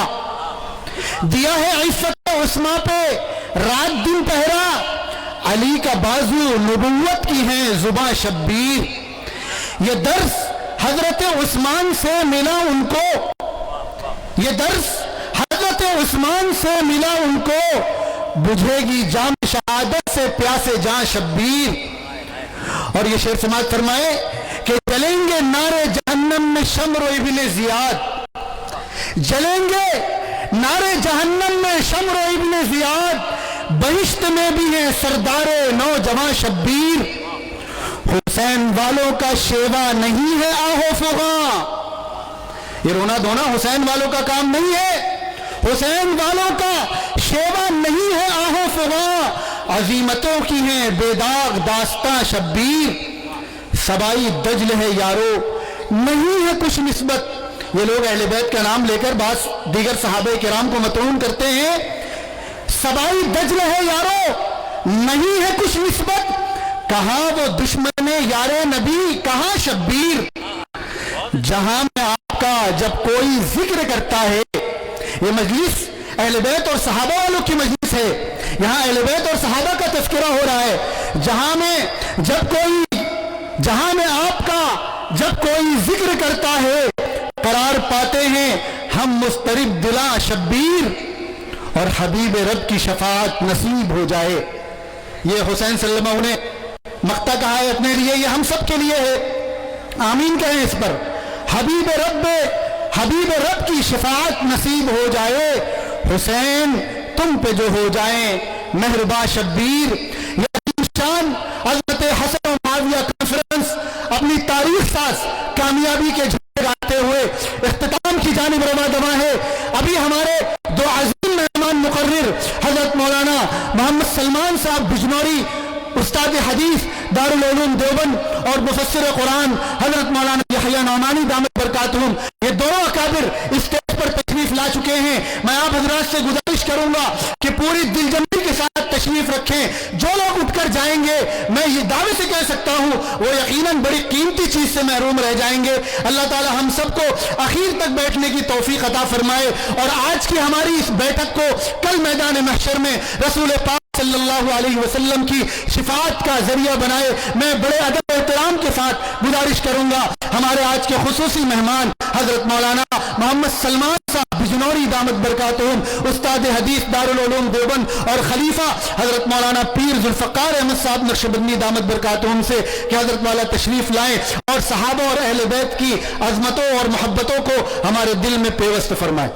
دیا ہے عفت عثمان پہ رات دن پہرا, علی کا بازو نبوت کی ہے زباں شبیر. یہ درس حضرت عثمان سے ملا ان کو, یہ درس حضرت عثمان سے ملا ان کو, بجھے گی جام شہادت سے پیاسے جان شبیر. اور یہ شعر سماعت فرمائے کہ جلیں گے نارے جہنم میں شمر و ابن زیاد, جلیں گے نارے جہنم میں شمر و ابن زیاد, بہشت میں بھی ہیں سردار نوجوان شبیر. حسین والوں کا شیوا نہیں ہے آہو فغاں, یہ رونا دھونا حسین والوں کا کام نہیں ہے, حسین والوں کا شیوا نہیں ہے آہو فغاں, عظیمتوں کی ہیں بے داغ داستاں شبیر. سبائی دجل ہے یارو نہیں ہے کچھ نسبت. یہ لوگ اہل بیت کا نام لے کر بعض دیگر صحابہ کرام کو مطعون کرتے ہیں. سبائی دجل ہے یارو نہیں ہے کچھ نسبت, کہاں وہ دشمن یار نبی کہاں شبیر. جہاں میں آپ کا جب کوئی ذکر کرتا ہے, یہ مجلس اہل بیت اور صحابہ والوں کی مجلس ہے, یہاں اہل بیت اور صحابہ کا تذکرہ ہو رہا ہے. جہاں میں آپ کا جب کوئی ذکر کرتا ہے, قرار پاتے ہیں ہم مضطرب دلاں شبیر, اور حبیب رب کی شفاعت نصیب ہو جائے. یہ حسین صلی اللہ علیہ وسلم نے مقطع کہا ہے اپنے لیے, یہ ہم سب کے لیے ہے, آمین کہیں اس پر. حبیب رب کی شفاعت نصیب ہو جائے, حسین تم پہ جو ہو جائیں مہرباں شبیر. یہ شان حضرت حسن و معاویہ کانفرنس اپنی تاریخ ساز کامیابی کے جھنڈے گاتے ہوئے اختتام کی جانب رواں دواں ہے. ابھی ہمارے دو عظیم مہمان مقرر حضرت مولانا محمد سلمان صاحب بجنوری, استاد حدیث دارالعلوم دیوبند, اور مفسر قرآن حضرت مولانا یحییٰ نعمانی دامت برکاتہم, یہ دونوں اکابر اسٹیج پر تشریف لا چکے ہیں. میں آپ حضرات سے گزارش کروں گا کہ پوری دل جمعی کے ساتھ تشریف رکھیں. جو لوگ اٹھ کر جائیں گے میں یہ دعوے سے کہہ سکتا ہوں وہ یقیناً بڑی قیمتی چیز سے محروم رہ جائیں گے. اللہ تعالی ہم سب کو اخیر تک بیٹھنے کی توفیق عطا فرمائے اور آج کی ہماری اس بیٹھک کو کل میدان محشر میں رسول پاک صلی اللہ علیہ وسلم کی شفاعت کا ذریعہ بنائے. میں بڑے ادب احترام کے ساتھ گزارش کروں گا ہمارے آج کے خصوصی مہمان حضرت مولانا محمد سلمان صاحب بجنوری دامت برکاتہم استاد حدیث دارالعلوم دیوبند اور خلیفہ حضرت مولانا پیر ذوالفقار احمد صاحب نقشبندی دامت برکاتہم سے کہ حضرت والا تشریف لائیں اور صحابہ اور اہل بیت کی عظمتوں اور محبتوں کو ہمارے دل میں پیوست فرمائیں.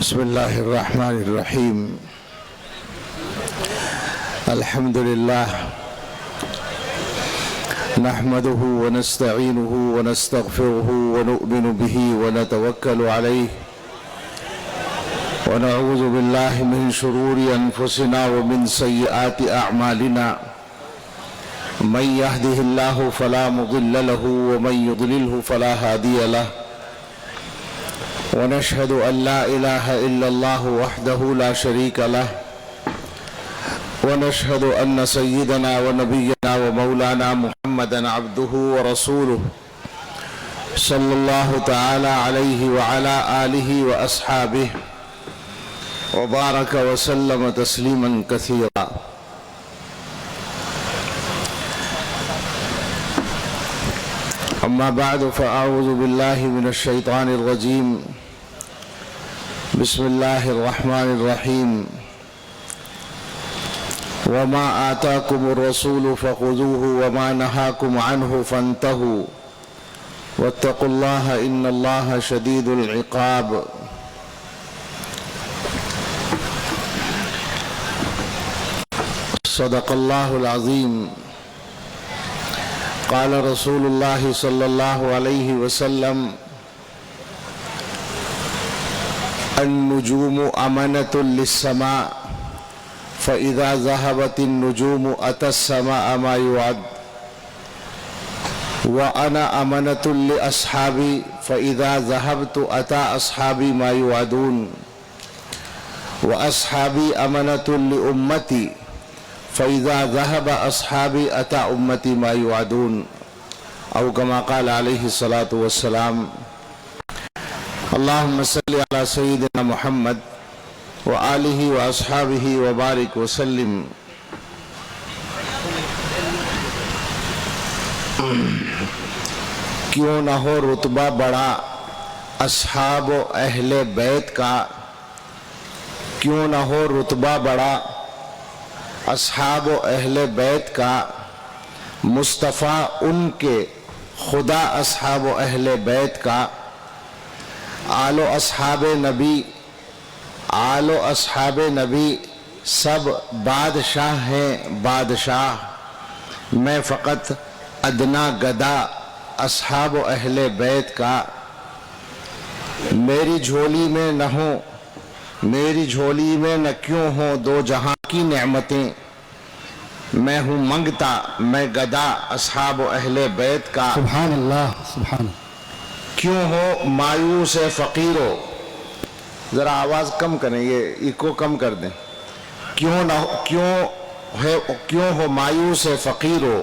بسم اللہ الرحمن الرحیم. الحمد للہ نحمده ونستعینه ونستغفره ونؤمن به ونتوکل علیہ ونعوذ باللہ من شرور انفسنا ومن سیئات اعمالنا. من يهده اللہ فلا مضل له ومن يضلله فلا هادی له. ونشهد أن لا إله إلا الله وحده لا شريك له. ونشهد أن سيدنا ونبينا ومولانا محمدا عبده ورسوله صلى الله تعالى عليه وعلى آله وأصحابه وبارك وسلم تسليما كثيرا. أما بعد فأعوذ بالله من الشيطان الرجيم. بسم الله الرحمن الرحيم. وما آتاكم الرسول فخذوه وما نهاكم عنه فانتهوا واتقوا الله إن الله شديد العقاب. صدق الله العظيم. قال رسول الله صلى الله عليه وسلم النجوم أمنة للسماء فإذا ذهبت النجوم أتى السماء ما يوعد. وأنا أمنة لأصحابي فإذا ذهبت أتى أصحابي ما يوعدون. وأصحابي أمنة لأمتي فإذا ذهب أصحابي أتى أمتي ما يوعدون. أو كما قال عليه الصلاة والسلام. اللهم صل على سيدنا محمد وآله وأصحابه وبارك وسلم. کیوں نہ ہو رتبہ بڑا اصحاب و اہل بیت کا. کیوں نہ ہو رتبہ بڑا اصحاب و اہل بیت کا. مصطفیٰ ان کے خدا اصحاب و اہل بیت کا. آل و اصحاب نبی آل و اصحاب نبی سب بادشاہ ہیں بادشاہ. میں فقط ادنا گدا اصحاب و اہل بیت کا. میری جھولی میں نہ ہو میری جھولی میں نہ کیوں ہوں دو جہاں کی نعمتیں. میں ہوں منگتا میں گدا اصحاب و اہل بیت کا. سبحان اللہ سبحان اللہ. کیوں ہو مایوس فقیرو. ذرا آواز کم کریں یہ ایکو کم کر دیں. کیوں ہو مایوس فقیرو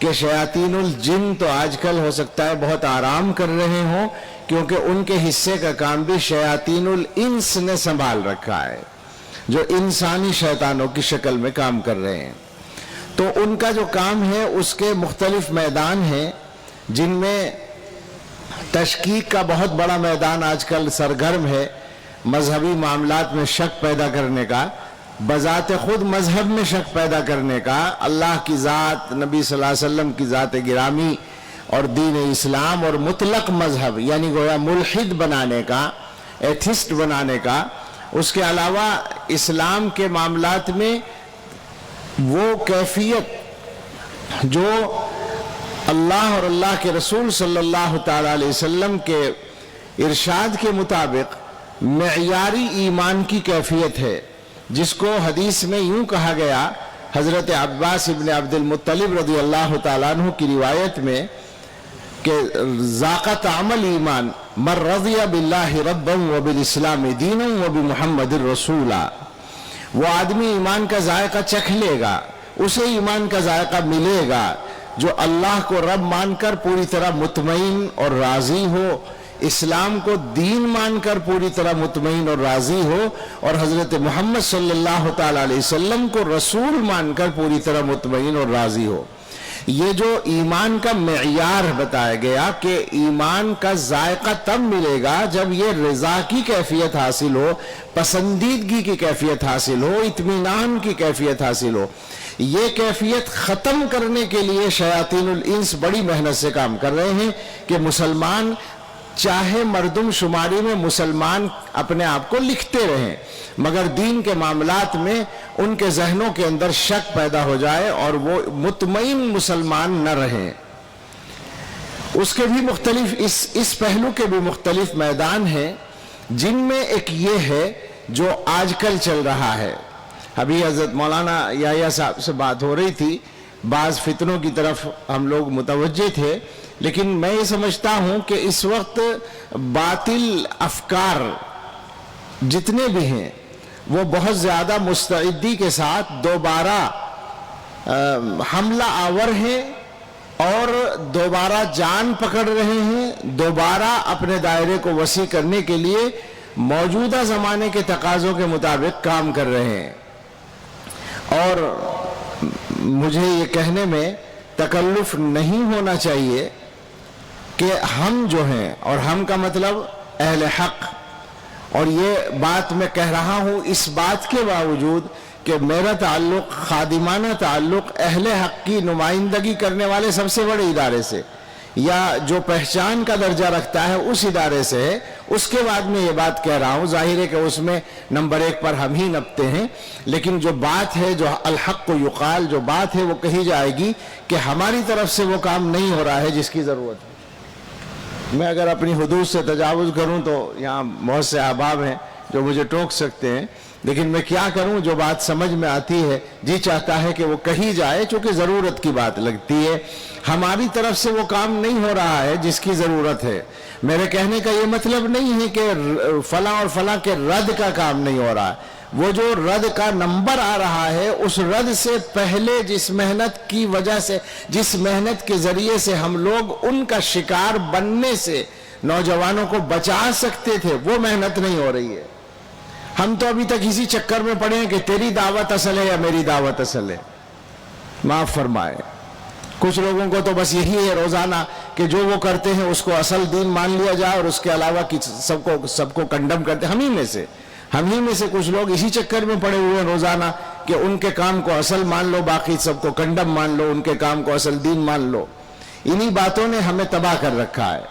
کہ شیاطین الجن تو آج کل ہو سکتا ہے بہت آرام کر رہے ہوں، کیونکہ ان کے حصے کا کام بھی شیاطین الانس نے سنبھال رکھا ہے، جو انسانی شیطانوں کی شکل میں کام کر رہے ہیں۔ تو ان کا جو کام ہے اس کے مختلف میدان ہیں، جن میں تشکیک کا بہت بڑا میدان آج کل سرگرم ہے، مذہبی معاملات میں شک پیدا کرنے کا، بذات خود مذہب میں شک پیدا کرنے کا، اللہ کی ذات، نبی صلی اللہ علیہ وسلم کی ذات گرامی اور دین اسلام اور مطلق مذہب یعنی گویا ملحد بنانے کا، ایتھسٹ بنانے کا۔ اس کے علاوہ اسلام کے معاملات میں وہ کیفیت جو اللہ اور اللہ کے رسول صلی اللہ تعالی علیہ وسلم کے ارشاد کے مطابق معیاری ایمان کی کیفیت ہے، جس کو حدیث میں یوں کہا گیا، حضرت عباس ابن عبد المطلب رضی اللہ تعالیٰ عنہ کی روایت میں، کہ ذاق طعم الایمان من رضی باللہ ربا وبالاسلام دینا وبمحمد رسولا۔ وہ آدمی ایمان کا ذائقہ چکھ لے گا، اسے ایمان کا ذائقہ ملے گا جو اللہ کو رب مان کر پوری طرح مطمئن اور راضی ہو، اسلام کو دین مان کر پوری طرح مطمئن اور راضی ہو، اور حضرت محمد صلی اللہ تعالی علیہ وسلم کو رسول مان کر پوری طرح مطمئن اور راضی ہو۔ یہ جو ایمان کا معیار بتایا گیا کہ ایمان کا ذائقہ تب ملے گا جب یہ رضا کی کیفیت حاصل ہو، پسندیدگی کی کیفیت حاصل ہو، اطمینان کی کیفیت حاصل ہو۔ یہ کیفیت ختم کرنے کے لیے شیاطین الانس بڑی محنت سے کام کر رہے ہیں کہ مسلمان چاہے مردم شماری میں مسلمان اپنے آپ کو لکھتے رہیں، مگر دین کے معاملات میں ان کے ذہنوں کے اندر شک پیدا ہو جائے اور وہ مطمئن مسلمان نہ رہیں۔ اس کے بھی مختلف اس پہلو کے بھی مختلف میدان ہیں، جن میں ایک یہ ہے جو آج کل چل رہا ہے۔ ابھی حضرت مولانا یحییٰ صاحب سے بات ہو رہی تھی، بعض فتنوں کی طرف ہم لوگ متوجہ تھے، لیکن میں یہ سمجھتا ہوں کہ اس وقت باطل افکار جتنے بھی ہیں وہ بہت زیادہ مستعدی کے ساتھ دوبارہ حملہ آور ہیں اور دوبارہ جان پکڑ رہے ہیں، دوبارہ اپنے دائرے کو وسیع کرنے کے لیے موجودہ زمانے کے تقاضوں کے مطابق کام کر رہے ہیں۔ اور مجھے یہ کہنے میں تکلف نہیں ہونا چاہیے کہ ہم جو ہیں، اور ہم کا مطلب اہل حق، اور یہ بات میں کہہ رہا ہوں اس بات کے باوجود کہ میرا تعلق، خادمانہ تعلق اہل حق کی نمائندگی کرنے والے سب سے بڑے ادارے سے، یا جو پہچان کا درجہ رکھتا ہے اس ادارے سے ہے۔ اس کے بعد میں یہ بات کہہ رہا ہوں، ظاہر ہے کہ اس میں نمبر 1 پر ہم ہی نپتے ہیں، لیکن جو بات ہے، جو الحق کو یقال، جو بات ہے وہ کہی جائے گی کہ ہماری طرف سے وہ کام نہیں ہو رہا ہے جس کی ضرورت ہے۔ میں اگر اپنی حدود سے تجاوز کروں تو یہاں بہت سے احباب ہیں جو مجھے ٹوک سکتے ہیں، لیکن میں کیا کروں، جو بات سمجھ میں آتی ہے جی چاہتا ہے کہ وہ کہی جائے، چونکہ ضرورت کی بات لگتی ہے۔ ہماری طرف سے وہ کام نہیں ہو رہا ہے جس کی ضرورت ہے۔ میرے کہنے کا یہ مطلب نہیں ہے کہ فلاں اور فلاں کے رد کا کام نہیں ہو رہا ہے، وہ جو رد کا نمبر آ رہا ہے اس رد سے پہلے جس محنت کی وجہ سے، جس محنت کے ذریعے سے ہم لوگ ان کا شکار بننے سے نوجوانوں کو بچا سکتے تھے، وہ محنت نہیں ہو رہی ہے۔ ہم تو ابھی تک اسی چکر میں پڑے ہیں کہ تیری دعوت اصل ہے یا میری دعوت اصل ہے۔ معاف فرمائے، کچھ لوگوں کو تو بس یہی ہے روزانہ کہ جو وہ کرتے ہیں اس کو اصل دین مان لیا جائے، اور اس کے علاوہ سب کو کنڈم کرتے ہیں۔ ہم ہی میں سے کچھ لوگ اسی چکر میں پڑے ہوئے ہیں روزانہ کہ ان کے کام کو اصل مان لو، باقی سب کو کنڈم مان لو، ان کے کام کو اصل دین مان لو۔ انہی باتوں نے ہمیں تباہ کر رکھا ہے،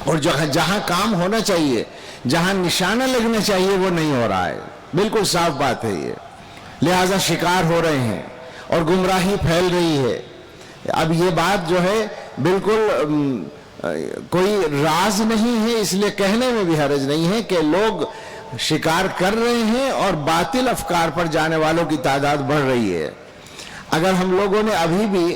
اور جہاں کام ہونا چاہیے، جہاں نشانہ لگنا چاہیے وہ نہیں ہو رہا ہے۔ بالکل صاف بات ہے یہ، لہذا شکار ہو رہے ہیں اور گمراہی پھیل رہی ہے۔ اب یہ بات جو ہے بالکل کوئی راز نہیں ہے، اس لیے کہنے میں بھی حرج نہیں ہے کہ لوگ شکار کر رہے ہیں اور باطل افکار پر جانے والوں کی تعداد بڑھ رہی ہے۔ اگر ہم لوگوں نے ابھی بھی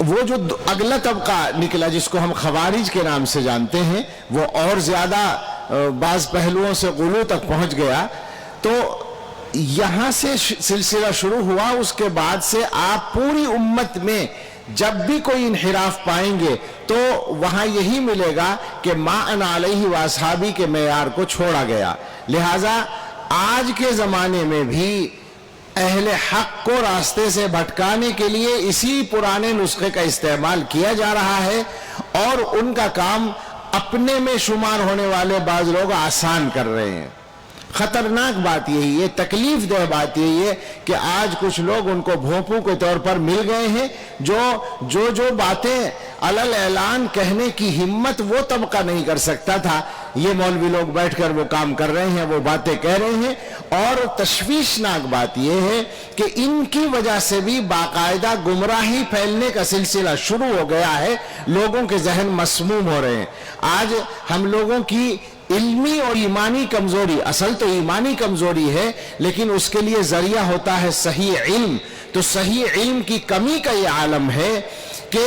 وہ جو اگلا طبقہ نکلا جس کو ہم خوارج کے نام سے جانتے ہیں، وہ اور زیادہ بعض پہلوؤں سے غلو تک پہنچ گیا. تو یہاں سے سلسلہ شروع ہوا. اس کے بعد سے آپ پوری امت میں جب بھی کوئی انحراف پائیں گے تو وہاں یہی ملے گا کہ ما انا علیہ واصحابی کے معیار کو چھوڑا گیا. لہٰذا آج کے زمانے میں بھی اہل حق کو راستے سے بھٹکانے کے لیے اسی پرانے نسخے کا استعمال کیا جا رہا ہے، اور ان کا کام اپنے میں شمار ہونے والے بعض لوگ آسان کر رہے ہیں. خطرناک بات یہی ہے، تکلیف دہ بات یہی ہے کہ آج کچھ لوگ ان کو بھونپوں کے طور پر مل گئے ہیں جو باتیں علل اعلان کہنے کی ہمت وہ طبقہ نہیں کر سکتا تھا، یہ مولوی لوگ بیٹھ کر وہ کام کر رہے ہیں، وہ باتیں کہہ رہے ہیں. اور تشویشناک بات یہ ہے کہ ان کی وجہ سے بھی باقاعدہ گمراہی پھیلنے کا سلسلہ شروع ہو گیا ہے. لوگوں کے ذہن مسموم ہو رہے ہیں. آج ہم لوگوں کی علمی اور ایمانی کمزوری، اصل تو ایمانی کمزوری ہے، لیکن اس کے لیے ذریعہ ہوتا ہے صحیح علم. تو صحیح علم کی کمی کا یہ عالم ہے کہ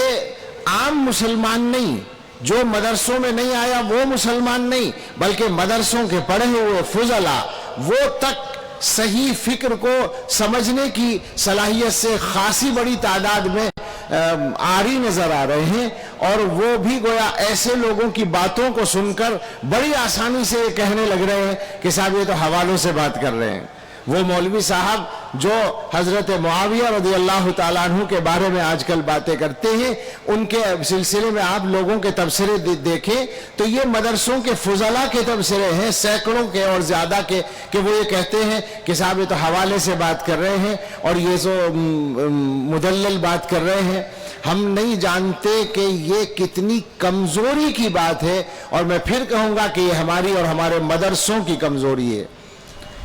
عام مسلمان نہیں، جو مدرسوں میں نہیں آیا وہ مسلمان نہیں، بلکہ مدرسوں کے پڑھے ہوئے فضلاء وہ تک صحیح فکر کو سمجھنے کی صلاحیت سے خاصی بڑی تعداد میں عاری نظر آ رہے ہیں. اور وہ بھی گویا ایسے لوگوں کی باتوں کو سن کر بڑی آسانی سے یہ کہنے لگ رہے ہیں کہ صاحب یہ تو حوالوں سے بات کر رہے ہیں. وہ مولوی صاحب جو حضرت معاویہ رضی اللہ تعالیٰ عنہ کے بارے میں آج کل باتیں کرتے ہیں، ان کے سلسلے میں آپ لوگوں کے تبصرے دیکھیں تو یہ مدرسوں کے فضلاء کے تبصرے ہیں، سینکڑوں کے اور زیادہ کے، کہ وہ یہ کہتے ہیں کہ صاحب یہ تو حوالے سے بات کر رہے ہیں اور یہ جو مدلل بات کر رہے ہیں. ہم نہیں جانتے کہ یہ کتنی کمزوری کی بات ہے، اور میں پھر کہوں گا کہ یہ ہماری اور ہمارے مدرسوں کی کمزوری ہے.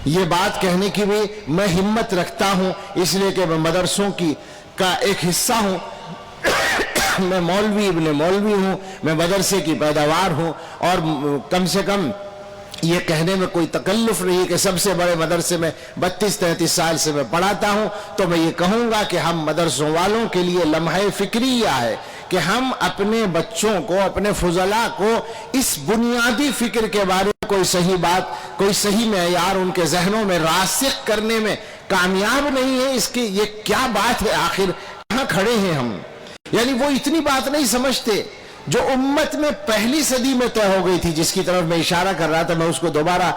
یہ بات کہنے کی بھی میں ہمت رکھتا ہوں اس لیے کہ میں مدرسوں کا ایک حصہ ہوں. میں مولوی ابن مولوی ہوں، میں مدرسے کی پیداوار ہوں، اور کم سے کم یہ کہنے میں کوئی تکلف نہیں کہ سب سے بڑے مدرسے میں 32-33 سال سے میں پڑھاتا ہوں. تو میں یہ کہوں گا کہ ہم مدرسوں والوں کے لیے لمحہ فکریہ ہے کہ ہم اپنے بچوں کو، اپنے فضلاء کو اس بنیادی فکر کے بارے میں کوئی صحیح بات، کوئی صحیح معیار ان کے ذہنوں میں راسخ کرنے میں کامیاب نہیں ہے. اس کی یہ کیا بات ہے؟ آخر کہاں کھڑے ہیں ہم؟ یعنی وہ اتنی بات نہیں سمجھتے جو امت میں پہلی صدی میں طے ہو گئی تھی، جس کی طرف میں اشارہ کر رہا تھا. میں اس کو دوبارہ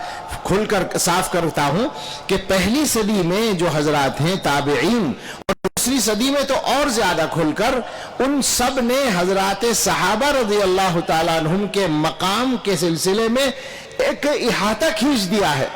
کھل کر صاف کرتا ہوں کہ پہلی صدی میں جو حضرات ہیں تابعین، اور دوسری صدی میں تو اور زیادہ کھل کر، ان سب نے حضرات صحابہ رضی اللہ تعالیٰ عنہم کے مقام کے سلسلے میں ایک احاطہ کھینچ دیا ہے.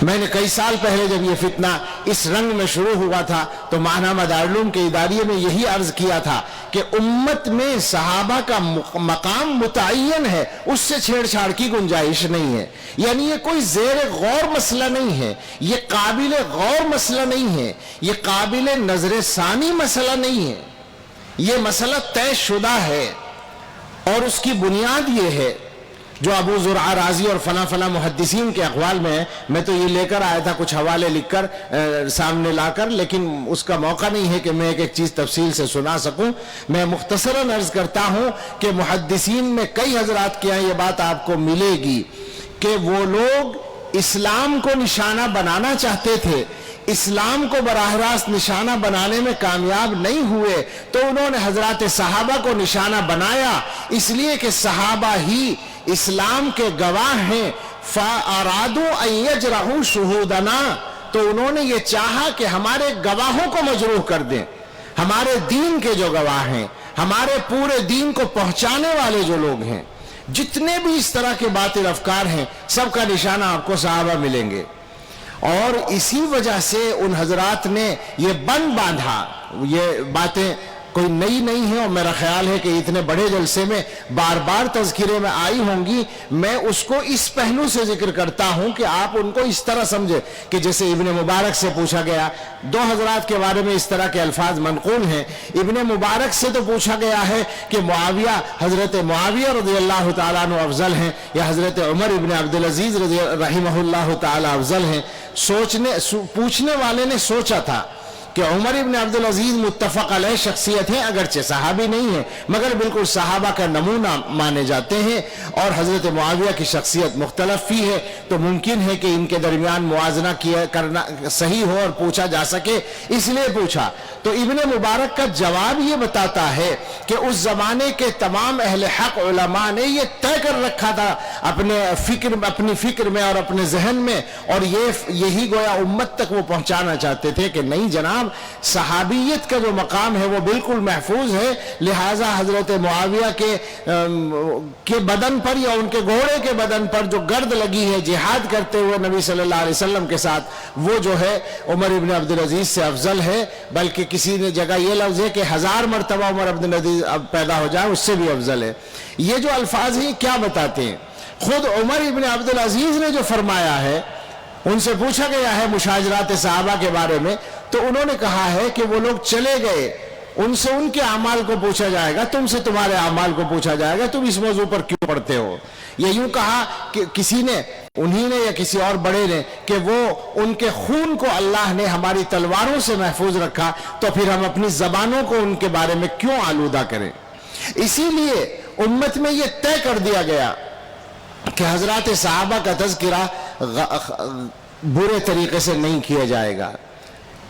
میں نے کئی سال پہلے جب یہ فتنہ اس رنگ میں شروع ہوا تھا تو ماہنامہ دارالعلوم کے اداریے میں یہی عرض کیا تھا کہ امت میں صحابہ کا مقام متعین ہے، اس سے چھیڑ چھاڑ کی گنجائش نہیں ہے. یعنی یہ کوئی زیر غور مسئلہ نہیں ہے، یہ قابل غور مسئلہ نہیں ہے، یہ قابل نظر ثانی مسئلہ نہیں ہے. یہ مسئلہ طے شدہ ہے، اور اس کی بنیاد یہ ہے جو ابو زرعہ رازی اور فلاں فلاں محدثین کے اقوال میں ہے. میں تو یہ لے کر آیا تھا کچھ حوالے لکھ کر سامنے لا کر، لیکن اس کا موقع نہیں ہے کہ میں ایک ایک چیز تفصیل سے سنا سکوں. میں مختصراً عرض کرتا ہوں کہ محدثین میں کئی حضرات کے یہاں یہ بات آپ کو ملے گی کہ وہ لوگ اسلام کو نشانہ بنانا چاہتے تھے، اسلام کو براہ راست نشانہ بنانے میں کامیاب نہیں ہوئے، تو انہوں نے حضرات صحابہ کو نشانہ بنایا، اس لیے کہ صحابہ ہی اسلام کے گواہ ہیں. فَأَرَادُوا أَن يَجْرَحُوا شُهُودَنَا، تو انہوں نے یہ چاہا کہ ہمارے گواہوں کو مجروح کر دیں. ہمارے دین کے جو گواہ ہیں، ہمارے پورے دین کو پہنچانے والے جو لوگ ہیں، جتنے بھی اس طرح کے باطل افکار ہیں، سب کا نشانہ آپ کو صحابہ ملیں گے. اور اسی وجہ سے ان حضرات نے یہ بند باندھا. یہ باتیں کوئی نئی نہیں ہے، اور میرا خیال ہے کہ اتنے بڑے جلسے میں بار بار تذکرے میں آئی ہوں گی. میں اس کو اس پہلو سے ذکر کرتا ہوں کہ آپ ان کو اس طرح سمجھے کہ جیسے ابن مبارک سے پوچھا گیا، دو حضرات کے بارے میں اس طرح کے الفاظ منقول ہیں. ابن مبارک سے تو پوچھا گیا ہے کہ معاویہ، حضرت معاویہ رضی اللہ تعالیٰ عنہ افضل ہیں یا حضرت عمر ابن عبدالعزیز رحمہ اللہ تعالیٰ افضل ہیں. پوچھنے والے نے سوچا تھا کہ عمر ابن عبدالعزیز متفق علیہ شخصیت ہے، اگرچہ صحابی نہیں ہے مگر بالکل صحابہ کا نمونہ مانے جاتے ہیں، اور حضرت معاویہ کی شخصیت مختلف فی ہے، تو ممکن ہے کہ ان کے درمیان موازنہ کرنا صحیح ہو اور پوچھا جا سکے، اس لیے پوچھا۔ تو ابن مبارک کا جواب یہ بتاتا ہے کہ اس زمانے کے تمام اہل حق علماء نے یہ طے کر رکھا تھا اپنی فکر میں اور اپنے ذہن میں، اور یہی گویا امت تک وہ پہنچانا چاہتے تھے کہ نہیں جناب، صحابیت کا جو مقام ہے وہ بالکل محفوظ ہے، لہٰذا حضرت معاویہ کے بدن پر یا ان کے گھوڑے کے بدن پر جو گرد لگی ہے جہاد کرتے ہوئے نبی صلی اللہ علیہ وسلم کے ساتھ، وہ جو ہے عمر ابن عبدالعزیز سے افضل ہے، بلکہ کسی نے جگہ یہ لفظ ہے کہ 1000 مرتبہ عمر ابن عبدالعزیز پیدا ہو جائے اس سے بھی افضل ہے۔ یہ جو الفاظ ہیں کیا بتاتے ہیں؟ خود عمر ابن عبدالعزیز نے جو فرمایا ہے، ان سے پوچھا گیا ہے مشاجرات صحابہ کے بارے میں، تو انہوں نے کہا ہے کہ وہ لوگ چلے گئے، ان سے ان کے اعمال کو پوچھا جائے گا، تم سے تمہارے اعمال کو پوچھا جائے گا، تم اس موضوع پر کیوں پڑھتے ہو؟ یہ یوں کہا کہ کسی نے، انہی نے یا کسی اور بڑے نے، کہ وہ ان کے خون کو اللہ نے ہماری تلواروں سے محفوظ رکھا، تو پھر ہم اپنی زبانوں کو ان کے بارے میں کیوں آلودہ کریں؟ اسی لیے امت میں یہ طے کر دیا گیا کہ حضرات صحابہ کا تذکرہ برے طریقے سے نہیں کیا جائے گا۔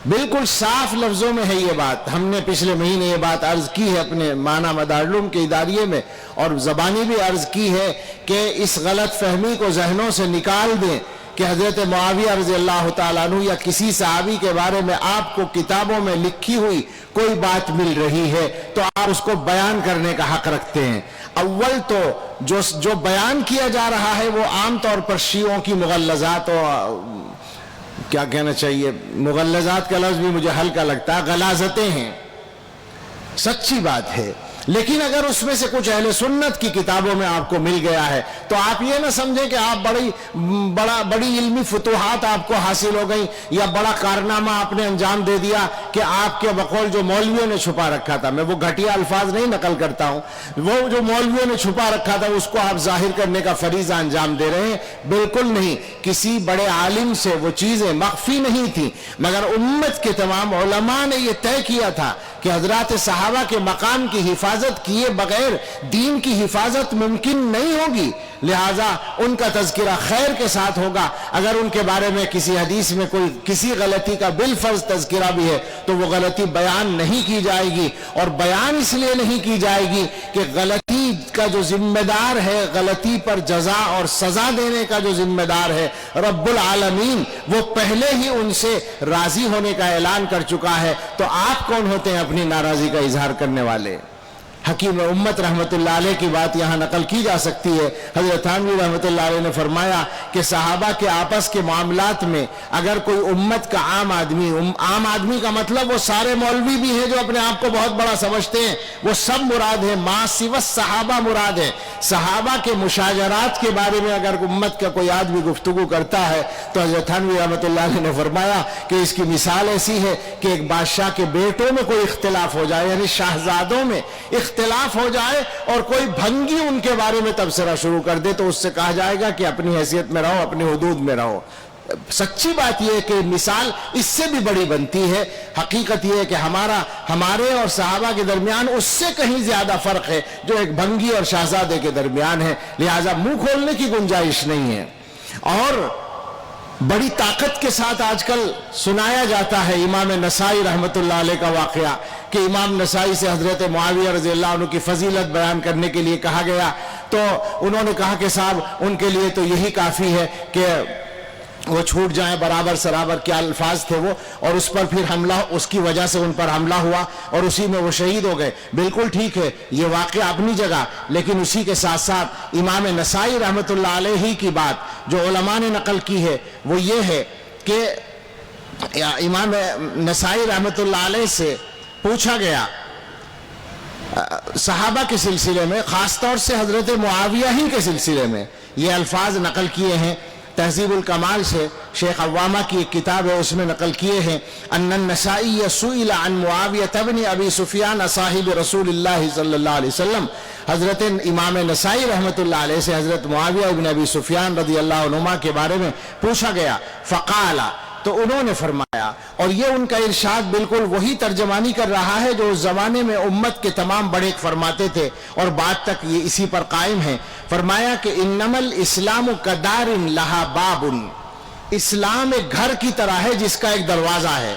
بالکل صاف لفظوں میں ہے یہ بات، ہم نے پچھلے مہینے یہ بات عرض کی ہے اپنے معنی مدارالعلوم کے اداریے میں، اور زبانی بھی عرض کی ہے کہ اس غلط فہمی کو ذہنوں سے نکال دیں کہ حضرت معاویہ رضی اللہ تعالیٰ عنہ یا کسی صحابی کے بارے میں آپ کو کتابوں میں لکھی ہوئی کوئی بات مل رہی ہے تو آپ اس کو بیان کرنے کا حق رکھتے ہیں۔ اول تو جو بیان کیا جا رہا ہے وہ عام طور پر شیعوں کی مغلظات، اور کیا کہنا چاہیے، مغلظات کا لفظ بھی مجھے ہلکا لگتا ہے، غلاظتیں ہیں، سچی بات ہے، لیکن اگر اس میں سے کچھ اہل سنت کی کتابوں میں آپ کو مل گیا ہے تو آپ یہ نہ سمجھیں کہ آپ بڑی علمی فتوحات آپ کو حاصل ہو گئی یا بڑا کارنامہ آپ نے انجام دے دیا کہ آپ کے بقول جو مولویوں نے چھپا رکھا تھا، میں وہ گھٹیا الفاظ نہیں نقل کرتا ہوں، وہ جو مولویوں نے چھپا رکھا تھا اس کو آپ ظاہر کرنے کا فریضہ انجام دے رہے ہیں، بالکل نہیں۔ کسی بڑے عالم سے وہ چیزیں مخفی نہیں تھیں، مگر امت کے تمام علماء نے یہ طے کیا تھا کہ حضرات صحابہ کے مقام کی حفاظت کیے بغیر دین کی حفاظت ممکن نہیں ہوگی، لہٰذا ان کا تذکرہ خیر کے ساتھ ہوگا۔ اگر ان کے بارے میں کسی حدیث میں کوئی کسی غلطی کا بالفرض تذکرہ بھی ہے تو وہ غلطی بیان نہیں کی جائے گی، اور بیان اس لیے نہیں کی جائے گی کہ غلطی کا جو ذمہ دار ہے، غلطی پر جزا اور سزا دینے کا جو ذمہ دار ہے رب العالمین، وہ پہلے ہی ان سے راضی ہونے کا اعلان کر چکا ہے، تو آپ کون ہوتے ہیں اپنی ناراضی کا اظہار کرنے والے؟ حکیم امت رحمت اللہ علیہ کی بات یہاں نقل کی جا سکتی ہے۔ حضرت تھانوی رحمت اللہ علیہ نے فرمایا کہ صحابہ کے آپس کے معاملات میں اگر کوئی امت کا عام آدمی کا مطلب وہ سارے مولوی بھی ہیں جو اپنے آپ کو بہت بڑا سمجھتے ہیں، وہ سب مراد ہیں، ما سوى صحابہ مراد ہے۔ صحابہ کے مشاجرات کے بارے میں اگر امت کا کوئی آدمی گفتگو کرتا ہے تو حضرت تھانوی رحمت اللہ علیہ نے فرمایا کہ اس کی مثال ایسی ہے کہ ایک بادشاہ کے بیٹوں میں کوئی اختلاف ہو جائے، یعنی شہزادوں میں اختلاف ہو جائے اور کوئی بھنگی ان کے بارے میں تبصرہ شروع کر دے تو اس سے کہا جائے گا کہ اپنی حیثیت میں رہو، اپنی حدود میں رہو۔ سچی بات یہ ہے کہ مثال اس سے بھی بڑی بنتی ہے۔ حقیقت یہ ہے کہ ہمارے اور صحابہ کے درمیان اس سے کہیں زیادہ فرق ہے جو ایک بھنگی اور شہزادے کے درمیان ہے، لہٰذا منہ کھولنے کی گنجائش نہیں ہے۔ اور بڑی طاقت کے ساتھ آج کل سنایا جاتا ہے امام نسائی رحمت اللہ علیہ کا واقعہ کہ امام نسائی سے حضرت معاویہ رضی اللہ عنہ کی فضیلت بیان کرنے کے لیے کہا گیا تو انہوں نے کہا کہ صاحب ان کے لیے تو یہی کافی ہے کہ وہ چھوٹ جائیں، برابر سرابر، کیا الفاظ تھے وہ، اور اس پر پھر حملہ، اس کی وجہ سے ان پر حملہ ہوا اور اسی میں وہ شہید ہو گئے۔ بالکل ٹھیک ہے، یہ واقعہ اپنی جگہ، لیکن اسی کے ساتھ ساتھ امام نسائی رحمت اللہ علیہ کی بات جو علماء نے نقل کی ہے وہ یہ ہے کہ امام نسائی رحمت اللہ علیہ سے پوچھا گیا صحابہ کے سلسلے میں، خاص طور سے حضرت معاویہ ہی کے سلسلے میں، یہ الفاظ نقل کیے ہیں تہذیب الکمال سے، شیخ عوامہ کی ایک کتاب ہے اس میں نقل کیے ہیں، ان النسائی سئل عن معاویہ بن ابی سفیان صاحب رسول اللہ صلی اللہ علیہ وسلم، حضرت امام نسائی رحمت اللہ علیہ سے حضرت معاویہ ابن ابی سفیان رضی اللہ عنہما کے بارے میں پوچھا گیا، فقال، تو انہوں نے فرمایا، اور یہ ان کا ارشاد بالکل وہی ترجمانی کر رہا ہے جو اس زمانے میں امت کے تمام بڑے فرماتے تھے اور بعد تک یہ اسی پر قائم ہے. فرمایا کہ انما الاسلام کدار لہا باب، اسلام ایک گھر کی طرح ہے جس کا ایک دروازہ ہے.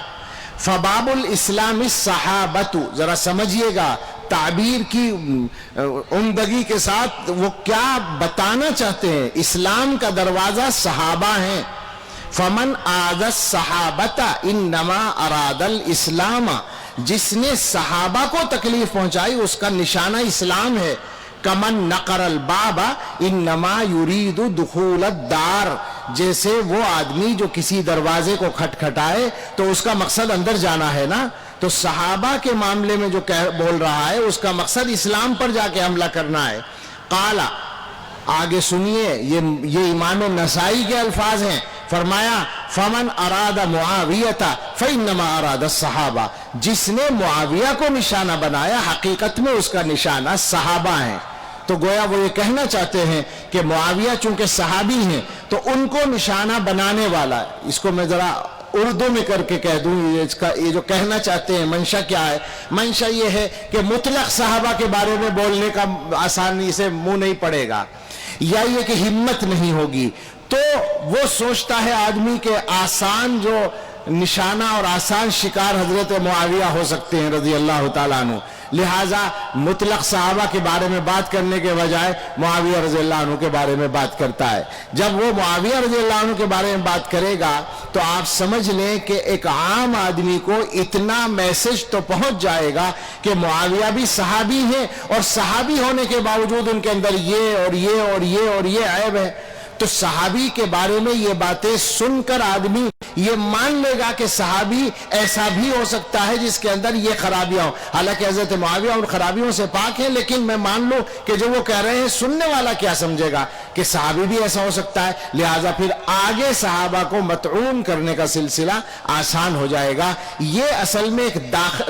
فباب الاسلام الصحابۃ، ذرا سمجھیے گا تعبیر کی عمدگی کے ساتھ وہ کیا بتانا چاہتے ہیں. اسلام کا دروازہ صحابہ ہیں. فمن آذ الصحابۃ انما اراد الاسلام، جس نے صحابہ کو تکلیف پہنچائی اس کا نشانہ اسلام ہے. کمن نقر الباب انما یرید دخول الدار، جیسے وہ آدمی جو کسی دروازے کو کھٹکھٹائے تو اس کا مقصد اندر جانا ہے نا. تو صحابہ کے معاملے میں جو بول رہا ہے اس کا مقصد اسلام پر جا کے حملہ کرنا ہے. قال، آگے سنیے، یہ امام نسائی کے الفاظ ہیں. فرمایا فمن اراد معاویہ فانما اراد الصحابہ، جس نے معاویہ کو نشانہ بنایا حقیقت میں اس کا نشانہ صحابہ ہیں. تو گویا وہ یہ کہنا چاہتے ہیں کہ معاویہ چونکہ صحابی ہیں تو ان کو نشانہ بنانے والا، اس کو میں ذرا اردو میں کر کے کہہ دوں، یہ جو کہنا چاہتے ہیں منشا کیا ہے. منشا یہ ہے کہ مطلق صحابہ کے بارے میں بولنے کا آسانی سے منہ نہیں پڑے گا، یا یہ کہ ہمت نہیں ہوگی. تو وہ سوچتا ہے آدمی کہ آسان جو نشانہ اور آسان شکار حضرت معاویہ ہو سکتے ہیں رضی اللہ تعالیٰ عنہ، لہٰذا مطلق صحابہ کے بارے میں بات کرنے کے بجائے معاویہ رضی اللہ عنہ کے بارے میں بات کرتا ہے. جب وہ معاویہ رضی اللہ عنہ کے بارے میں بات کرے گا تو آپ سمجھ لیں کہ ایک عام آدمی کو اتنا میسج تو پہنچ جائے گا کہ معاویہ بھی صحابی ہیں اور صحابی ہونے کے باوجود ان کے اندر یہ اور یہ اور یہ اور یہ عیب ہے. تو صحابی کے بارے میں یہ باتیں سن کر آدمی یہ مان لے گا کہ صحابی ایسا بھی ہو سکتا ہے جس کے اندر یہ خرابیاں ہوں. حالانکہ حضرت معاویہ ان خرابیوں سے پاک ہیں، لیکن میں مان لوں کہ جو وہ کہہ رہے ہیں سننے والا کیا سمجھے گا کہ صحابی بھی ایسا ہو سکتا ہے. لہٰذا پھر آگے صحابہ کو مطعون کرنے کا سلسلہ آسان ہو جائے گا. یہ اصل میں ایک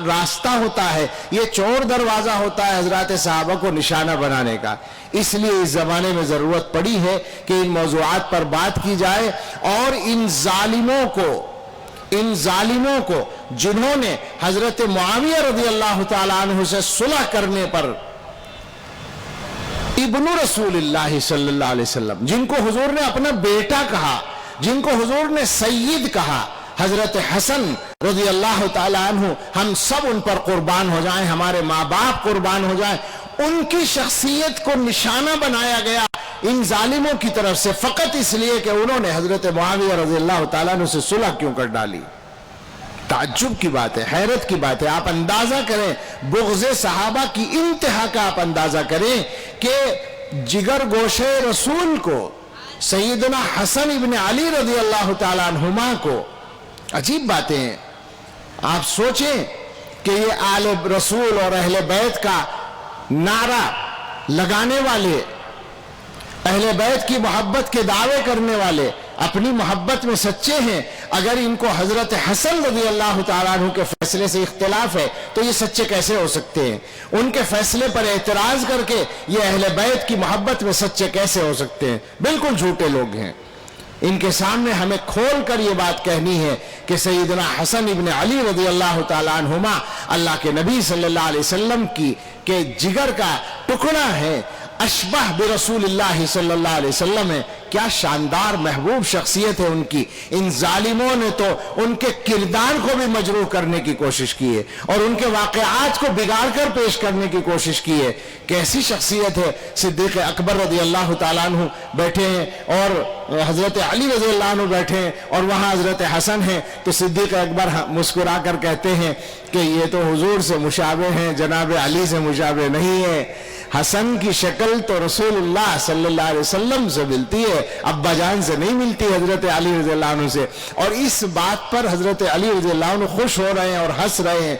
راستہ ہوتا ہے، یہ چور دروازہ ہوتا ہے حضرات صحابہ کو نشانہ بنانے کا. اس لیے اس زمانے میں ضرورت پڑی ہے کہ ان موضوعات پر بات کی جائے اور ان ظالموں کو جنہوں نے حضرت معاویہ رضی اللہ تعالیٰ عنہ سے صلح کرنے پر ابن رسول اللہ صلی اللہ علیہ وسلم، جن کو حضور نے اپنا بیٹا کہا، جن کو حضور نے سید کہا، حضرت حسن رضی اللہ تعالیٰ عنہ، ہم سب ان پر قربان ہو جائیں، ہمارے ماں باپ قربان ہو جائیں، ان کی شخصیت کو نشانہ بنایا گیا ان ظالموں کی طرف سے فقط اس لیے کہ انہوں نے حضرت معاویہ رضی اللہ تعالیٰ عنہ سے صلح کیوں کر ڈالی. تعجب کی بات ہے، حیرت کی بات ہے. آپ اندازہ کریں بغض صحابہ کی انتہا کا، آپ اندازہ کریں کہ جگر گوشے رسول کو سیدنا حسن ابن علی رضی اللہ تعالیٰ عنہما کو، عجیب باتیں ہیں. آپ سوچیں کہ یہ آل رسول اور اہل بیت کا نعرہ لگانے والے، اہل بیت کی محبت کے دعوے کرنے والے اپنی محبت میں سچے ہیں، اگر ان کو حضرت حسن رضی اللہ تعالیٰ عنہ کے فیصلے سے اختلاف ہے تو یہ سچے کیسے ہو سکتے ہیں؟ ان کے فیصلے پر اعتراض کر کے یہ اہل بیت کی محبت میں سچے کیسے ہو سکتے ہیں؟ بالکل جھوٹے لوگ ہیں. ان کے سامنے ہمیں کھول کر یہ بات کہنی ہے کہ سیدنا حسن ابن علی رضی اللہ تعالیٰ عنہما اللہ کے نبی صلی اللہ علیہ وسلم کی کہ جگر کا ٹکڑا ہے، اشبہ برسول اللہ صلی اللہ علیہ وسلم ہے. کیا شاندار محبوب شخصیت ہے ان کی. ان ظالموں نے تو ان کے کردار کو بھی مجروح کرنے کی کوشش کی ہے اور ان کے واقعات کو بگاڑ کر پیش کرنے کی کوشش کی ہے. کیسی شخصیت ہے. صدیق اکبر رضی اللہ تعالیٰ عنہ بیٹھے ہیں اور حضرت علی رضی اللہ عنہ بیٹھے ہیں اور وہاں حضرت حسن ہیں، تو صدیق اکبر مسکرا کر کہتے ہیں کہ یہ تو حضور سے مشابہ ہیں، جناب علی سے مشابہ نہیں ہے. حسن کی شکل تو رسول اللہ صلی اللہ علیہ وسلم سے ملتی ہے، ابا جان سے نہیں ملتی، حضرت علی رضی اللہ عنہ سے. اور اس بات پر حضرت علی رضی اللہ عنہ خوش ہو رہے ہیں اور ہنس رہے ہیں.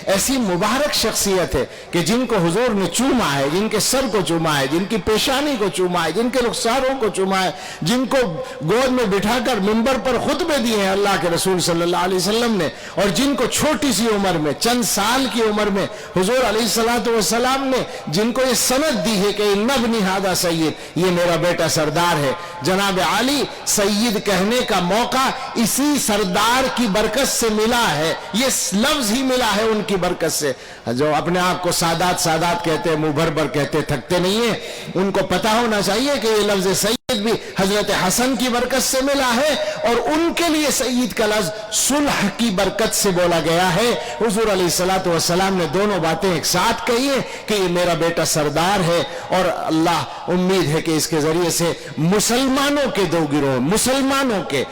ایسی مبارک شخصیت ہے کہ جن کو حضور نے چوما ہے، جن کے سر کو چوما ہے، جن کی پیشانی کو چوما ہے، جن کے رخساروں کو چوما ہے، جن کو گود میں بٹھا کر منبر پر خطبے دیے ہیں اللہ کے رسول صلی اللہ علیہ وسلم نے، اور جن کو چھوٹی سی عمر میں، چند سال کی عمر میں حضور علیہ الصلوۃ والسلام نے جن کو یہ سند دی ہے کہ نبنی ہادہ سید، یہ میرا بیٹا سردار ہے۔ جناب علی سید کہنے کا موقع اسی سردار کی برکت سے ملا ہے، یہ لفظ ہی ملا ہے ان کی برکت سے۔ جو اپنے آپ کو سادات سادات کہتے ہیں، منہ بھر بھر کہتے، تھکتے نہیں ہیں، ان کو پتا ہونا چاہیے کہ یہ لفظ سید بھی حضرت حسن کی برکت سے ملا ہے، اور ان کے لیے سید کا لفظ صلح کی برکت سے بولا گیا ہے۔ حضور علیہ الصلوۃ والسلام نے دونوں باتیں ایک ساتھ کہی ہیں کہ یہ میرا بیٹا سردار ہے، اور اللہ امید ہے کہ اس کے ذریعے سے مسلمانوں کے دو گروہ، مسلمانوں کے،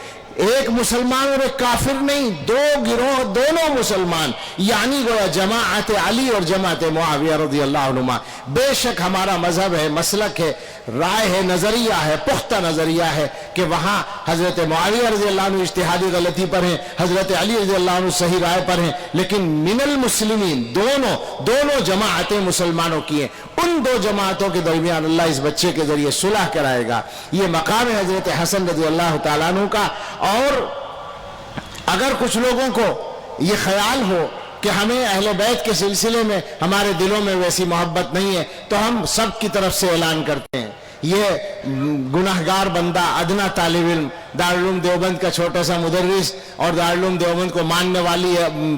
ایک مسلمان اور ایک کافر نہیں، دو گروہ، دونوں مسلمان، یعنی گویا جماعت علی اور جماعت معاویہ رضی اللہ عنہما۔ بے شک ہمارا مذہب ہے، مسلک ہے، رائے ہے، نظریہ ہے، پختہ نظریہ ہے کہ وہاں حضرت معاویہ رضی اللہ عنہ اجتہادی غلطی پر ہیں، حضرت علی رضی اللہ عنہ صحیح رائے پر ہیں، لیکن من المسلمین دونوں جماعتیں مسلمانوں کی ہیں۔ ان دو جماعتوں کے درمیان اللہ اس بچے کے ذریعے صلح کرائے گا۔ یہ مقام ہے حضرت حسن رضی اللہ تعالیٰ عنہ کا۔ اور اگر کچھ لوگوں کو یہ خیال ہو کہ ہمیں اہل بیت کے سلسلے میں ہمارے دلوں میں ویسی محبت نہیں ہے، تو ہم سب کی طرف سے اعلان کرتے ہیں، یہ گناہگار بندہ، ادنا طالب علم، دارالعلوم دیوبند کا چھوٹا سا مدرس اور دارالعلوم دیوبند کو ماننے والی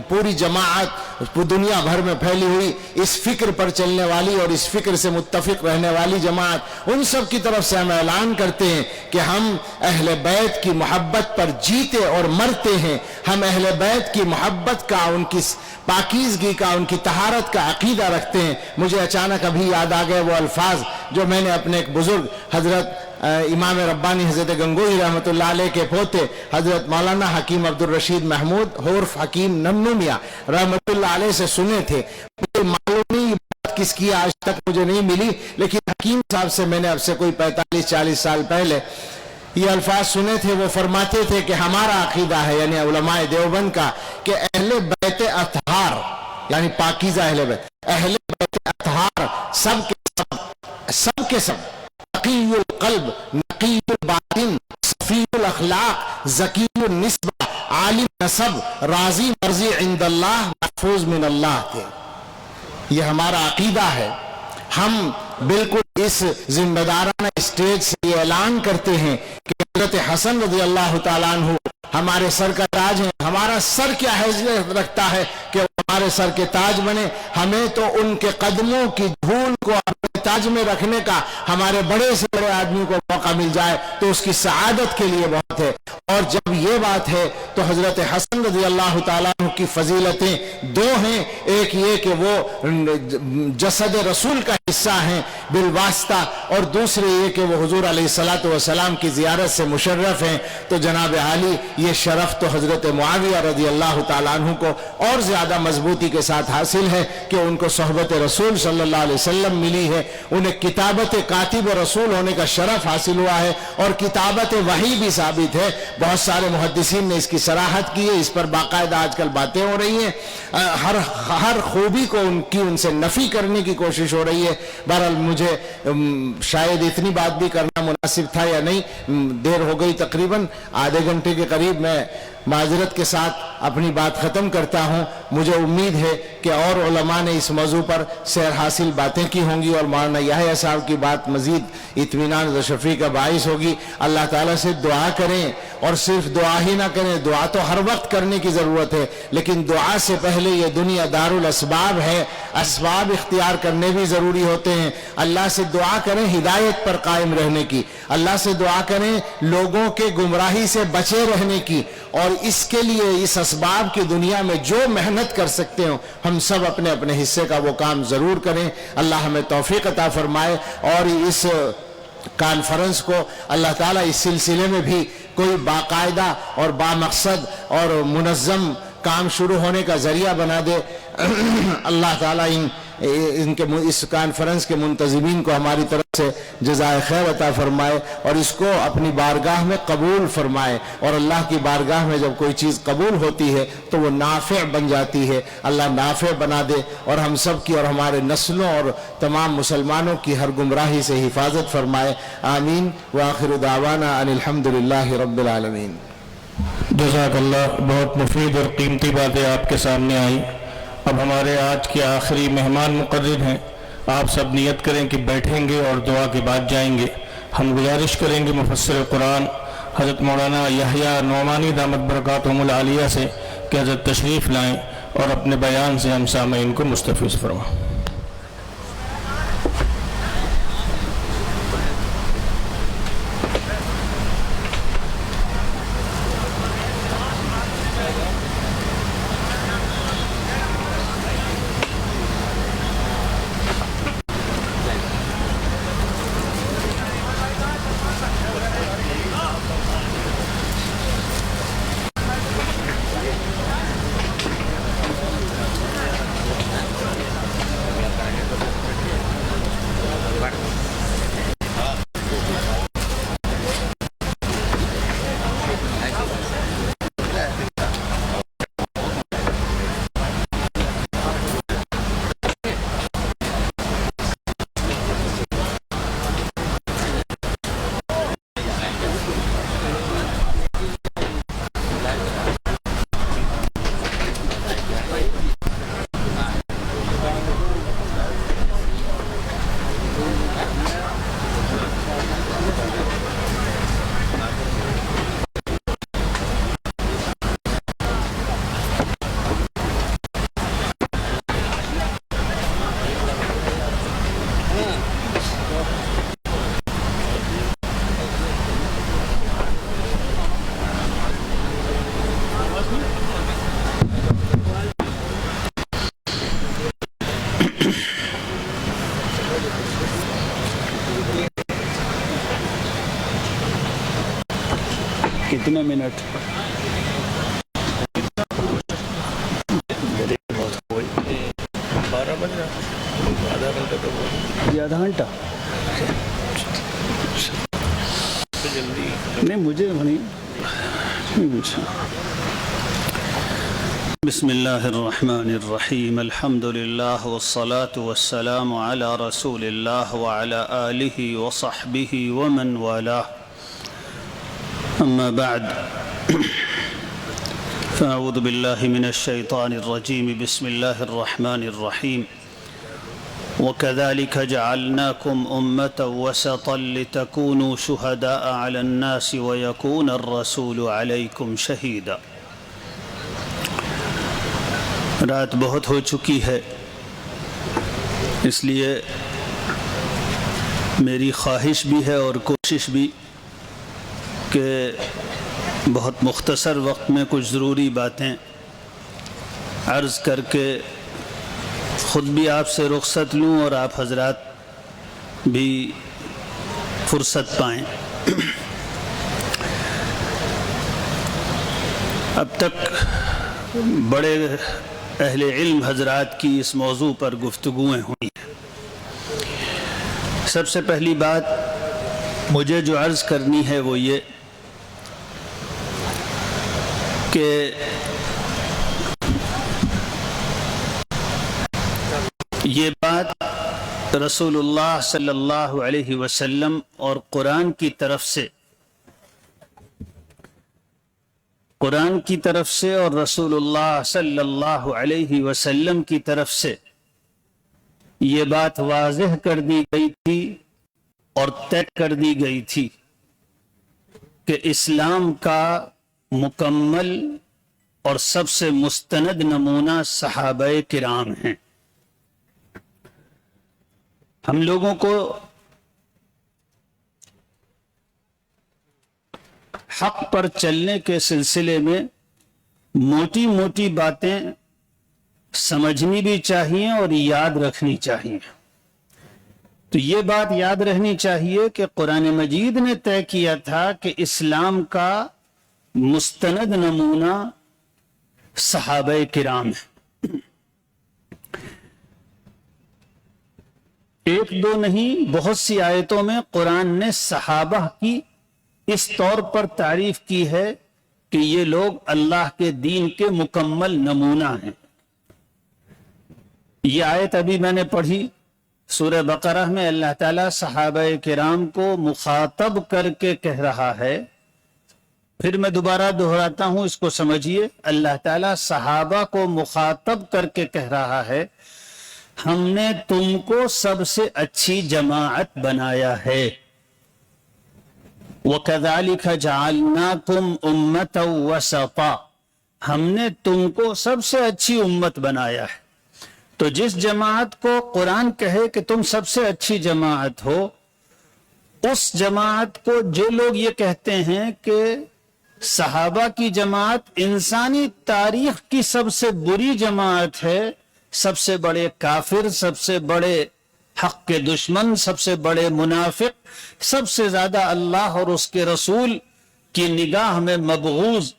پوری جماعت دنیا بھر میں پھیلی ہوئی، اس فکر پر چلنے والی اور اس فکر سے متفق رہنے والی جماعت، ان سب کی طرف سے ہم اعلان کرتے ہیں کہ ہم اہل بیت کی محبت پر جیتے اور مرتے ہیں۔ ہم اہل بیت کی محبت کا، ان کی پاکیزگی کا، ان کی طہارت کا عقیدہ رکھتے ہیں۔ مجھے اچانک ابھی یاد آ گئے وہ الفاظ جو میں نے اپنے ایک بزرگ حضرت امام ربانی حضرت گنگوہی رحمۃ اللہ علیہ کے پوتے حضرت مولانا حکیم عبدالرشید محمود عرف حکیم ننو میاں رحمۃ اللہ علیہ سے سنے تھے۔ مجھے معلوم نہیں یہ بات کس کی، آج تک مجھے نہیں ملی، لیکن حکیم صاحب سے میں نے اب سے کوئی 45-40 سال پہلے یہ الفاظ سنے تھے۔ وہ فرماتے تھے کہ ہمارا عقیدہ ہے، یعنی علماء دیوبند کا، کہ اہل بیت اطہار، یعنی پاکیزہ اہل بیت اطہار سب کے سب نقی القلب، نقی الباطن، صفی الاخلاق، ذکی النسبہ، عالم نسب، راضی مرضی عند اللہ، محفوظ من اللہ تھے۔ یہ ہمارا عقیدہ ہے۔ ہم بالکل اس ذمہ دارانہ اسٹیج سے یہ اعلان کرتے ہیں کہ حضرت حسن رضی اللہ تعالیٰ عنہ ہمارے سر کا تاج ہے۔ ہمارا سر کیا حیثیت رکھتا ہے کہ وہ ہمارے سر کے تاج بنے؟ ہمیں تو ان کے قدموں کی دھول کو اپنے تاج میں رکھنے کا ہمارے بڑے سے بڑے آدمی کو موقع مل جائے تو اس کی سعادت کے لیے بہت ہے۔ اور جب یہ بات ہے تو حضرت حسن رضی اللہ تعالیٰ عنہ کی فضیلتیں دو ہیں، ایک یہ کہ وہ جسد رسول کا حصہ ہیں بالواسطہ، اور دوسرے یہ کہ وہ حضور علیہ الصلوۃ والسلام کی زیارت سے مشرف ہیں۔ تو جناب عالی یہ شرف تو حضرت معاویہ رضی اللہ تعالیٰ عنہ کو اور زیادہ مضبوطی کے ساتھ حاصل ہے کہ ان کو صحبت رسول صلی اللہ علیہ وسلم ملی ہے، انہیں کتابت کاتب رسول ہونے کا شرف حاصل ہوا ہے، اور کتابت وحی بھی ثابت ہے۔ بہت سارے محدثین نے اس کی صراحت کی ہے، اس پر باقاعدہ آج کل باتیں ہو رہی ہیں، ہر خوبی کو ان سے نفی کرنے کی کوشش ہو رہی ہے۔ بہرحال مجھے شاید اتنی بات بھی کرنا مناسب تھا یا نہیں، دیر ہو گئی، تقریباً آدھے گھنٹے کے قریب۔ میں معذرت کے ساتھ اپنی بات ختم کرتا ہوں۔ مجھے امید ہے کہ اور علماء نے اس موضوع پر سیر حاصل باتیں کی ہوں گی، اور مولانا یحییٰ صاحب کی بات مزید اطمینان و تشفی کا باعث ہوگی۔ اللہ تعالیٰ سے دعا کریں، اور صرف دعا ہی نہ کریں، دعا تو ہر وقت کرنے کی ضرورت ہے، لیکن دعا سے پہلے یہ دنیا دار الاسباب ہے، اسباب اختیار کرنے بھی ضروری ہوتے ہیں۔ اللہ سے دعا کریں ہدایت پر قائم رہنے کی، اللہ سے دعا کریں لوگوں کے گمراہی سے بچے رہنے کی، اور اس کے لیے اس اسباب کی دنیا میں جو محنت کر سکتے ہوں ہم سب اپنے اپنے حصے کا وہ کام ضرور کریں۔ اللہ ہمیں توفیق عطا فرمائے، اور اس کانفرنس کو اللہ تعالیٰ اس سلسلے میں بھی کوئی باقاعدہ اور بامقصد اور منظم کام شروع ہونے کا ذریعہ بنا دے۔ اللہ تعالیٰ اس کانفرنس کے منتظمین کو ہماری طرف سے جزائے خیر عطا فرمائے، اور اس کو اپنی بارگاہ میں قبول فرمائے۔ اور اللہ کی بارگاہ میں جب کوئی چیز قبول ہوتی ہے تو وہ نافع بن جاتی ہے، اللہ نافع بنا دے، اور ہم سب کی اور ہمارے نسلوں اور تمام مسلمانوں کی ہر گمراہی سے حفاظت فرمائے۔ آمین۔ وآخر دعوانا ان الحمدللہ رب العالمین۔ جزاک اللہ، بہت مفید اور قیمتی باتیں آپ کے سامنے آئیں۔ اب ہمارے آج کے آخری مہمان مقرر ہیں آپ سب نیت کریں کہ بیٹھیں گے اور دعا کے بعد جائیں گے. ہم گزارش کریں گے مفسر قرآن حضرت مولانا یحییٰ نعمانی دامت برکاتہم العالیہ سے کہ حضرت تشریف لائیں اور اپنے بیان سے ہم سامعین کو مستفیض فرمائیں. کتنے منٹ؟ آدھا گھنٹہ نہیں مجھے بسم اللہ الرحمن الرحیم الحمد للہ والصلاة والسلام علی رسول اللہ وعلی آلہ وصحبہ ومن والاہ اما بعد فاعوذ باللہ من الشیطان الرجیم بسم اللہ الرحمن الرحیم وَكَذَلِكَ جَعَلْنَاكُمْ أُمَّةً وَسَطًا لِتَكُونُوا شُهَدَاءَ عَلَى النَّاسِ وَيَكُونَ الرَّسُولُ عَلَيْكُمْ شَهِيدًا. رات بہت ہو چکی ہے، اس لیے میری خواہش بھی ہے اور کوشش بھی کہ بہت مختصر وقت میں کچھ ضروری باتیں عرض کر کے خود بھی آپ سے رخصت لوں اور آپ حضرات بھی فرصت پائیں. اب تک بڑے اہل علم حضرات کی اس موضوع پر گفتگویں ہوئی ہیں. سب سے پہلی بات مجھے جو عرض کرنی ہے وہ یہ کہ یہ بات رسول اللہ صلی اللہ علیہ وسلم اور قرآن کی طرف سے اور رسول اللہ صلی اللہ علیہ وسلم کی طرف سے یہ بات واضح کر دی گئی تھی اور طے کر دی گئی تھی کہ اسلام کا مکمل اور سب سے مستند نمونہ صحابہ کرام ہیں. ہم لوگوں کو حق پر چلنے کے سلسلے میں موٹی موٹی باتیں سمجھنی بھی چاہیے اور یاد رکھنی چاہیے. تو یہ بات یاد رہنی چاہیے کہ قرآن مجید نے طے کیا تھا کہ اسلام کا مستند نمونہ صحابہ کرام ہے. ایک دو نہیں، بہت سی آیتوں میں قرآن نے صحابہ کی اس طور پر تعریف کی ہے کہ یہ لوگ اللہ کے دین کے مکمل نمونہ ہیں. یہ آیت ابھی میں نے پڑھی سورہ بقرہ میں، اللہ تعالیٰ صحابہ کرام کو مخاطب کر کے کہہ رہا ہے. پھر میں دوبارہ دہراتا ہوں، اس کو سمجھیے. اللہ تعالیٰ صحابہ کو مخاطب کر کے کہہ رہا ہے ہم نے تم کو سب سے اچھی جماعت بنایا ہے. وَكَذَلِكَ جَعَلْنَاكُمْ أُمَّةً وَسَطًا, ہم نے تم کو سب سے اچھی امت بنایا ہے. تو جس جماعت کو قرآن کہے کہ تم سب سے اچھی جماعت ہو، اس جماعت کو جو لوگ یہ کہتے ہیں کہ صحابہ کی جماعت انسانی تاریخ کی سب سے بری جماعت ہے، سب سے بڑے کافر، سب سے بڑے حق کے دشمن، سب سے بڑے منافق، سب سے زیادہ اللہ اور اس کے رسول کی نگاہ میں مبغوض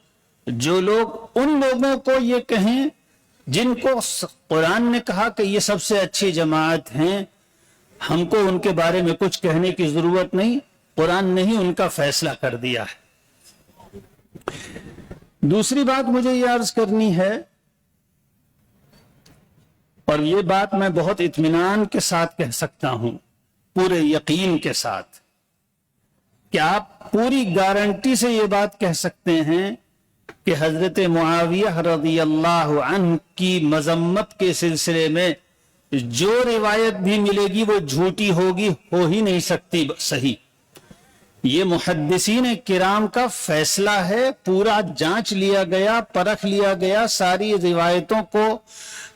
جو لوگ، ان لوگوں کو یہ کہیں جن کو قرآن نے کہا کہ یہ سب سے اچھی جماعت ہیں، ہم کو ان کے بارے میں کچھ کہنے کی ضرورت نہیں، قرآن نے ہی ان کا فیصلہ کر دیا ہے. دوسری بات مجھے یہ عرض کرنی ہے، اور یہ بات میں بہت اطمینان کے ساتھ کہہ سکتا ہوں، پورے یقین کے ساتھ، کہ آپ پوری گارنٹی سے یہ بات کہہ سکتے ہیں کہ حضرت معاویہ رضی اللہ عنہ کی مذمت کے سلسلے میں جو روایت بھی ملے گی وہ جھوٹی ہوگی، ہو ہی نہیں سکتی صحیح. یہ محدثین کرام کا فیصلہ ہے، پورا جانچ لیا گیا، پرکھ لیا گیا، ساری روایتوں کو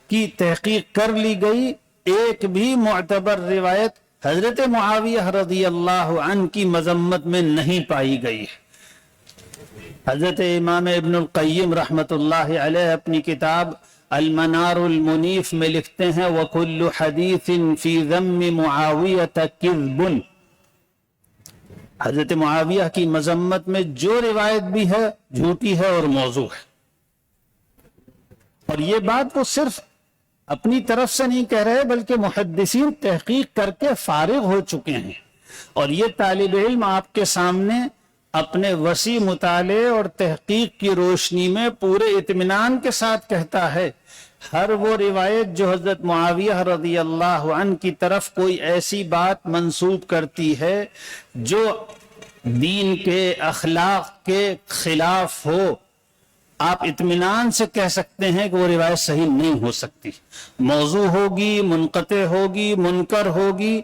کی تحقیق کر لی گئی، ایک بھی معتبر روایت حضرت معاویہ رضی اللہ عنہ کی مذمت میں نہیں پائی گئی. حضرت امام ابن القیم رحمت اللہ علیہ اپنی کتاب المنار المنیف میں لکھتے ہیں وَكُلُّ حَدِيثٍ فِي ذَمِّ مُعَاوِيَةَ كِذْبٌ، حضرت معاویہ کی مذمت میں جو روایت بھی ہے جھوٹی ہے اور موضوع ہے. اور یہ بات وہ صرف اپنی طرف سے نہیں کہہ رہے بلکہ محدثین تحقیق کر کے فارغ ہو چکے ہیں، اور یہ طالب علم آپ کے سامنے اپنے وسیع مطالعے اور تحقیق کی روشنی میں پورے اطمینان کے ساتھ کہتا ہے ہر وہ روایت جو حضرت معاویہ رضی اللہ عنہ کی طرف کوئی ایسی بات منسوب کرتی ہے جو دین کے اخلاق کے خلاف ہو، آپ اطمینان سے کہہ سکتے ہیں کہ وہ روایت صحیح نہیں ہو سکتی، موضوع ہوگی، منقطع ہوگی، منکر ہوگی،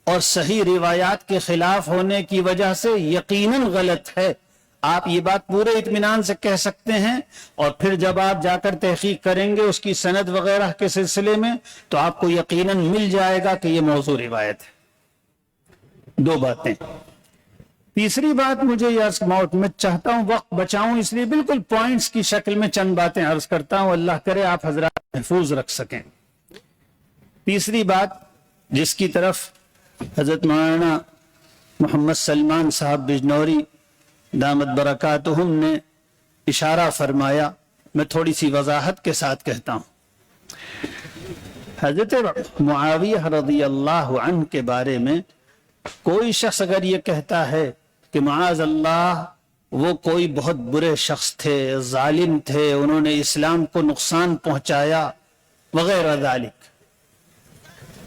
اور صحیح روایات کے خلاف ہونے کی وجہ سے یقیناً غلط ہے. آپ یہ بات پورے اطمینان سے کہہ سکتے ہیں، اور پھر جب آپ جا کر تحقیق کریں گے اس کی سند وغیرہ کے سلسلے میں تو آپ کو یقیناً مل جائے گا کہ یہ موضوع روایت ہے. دو باتیں. تیسری بات مجھے یہ میں چاہتا ہوں وقت بچاؤں، اس لیے بالکل پوائنٹس کی شکل میں چند باتیں عرض کرتا ہوں، اللہ کرے آپ حضرات محفوظ رکھ سکیں. تیسری بات جس کی طرف حضرت مولانا محمد سلمان صاحب بجنوری دامت برکاتہم نے اشارہ فرمایا، میں تھوڑی سی وضاحت کے ساتھ کہتا ہوں. حضرت معاویہ رضی اللہ عنہ کے بارے میں کوئی شخص اگر یہ کہتا ہے کہ معاذ اللہ وہ کوئی بہت برے شخص تھے، ظالم تھے، انہوں نے اسلام کو نقصان پہنچایا وغیرہ ذالک،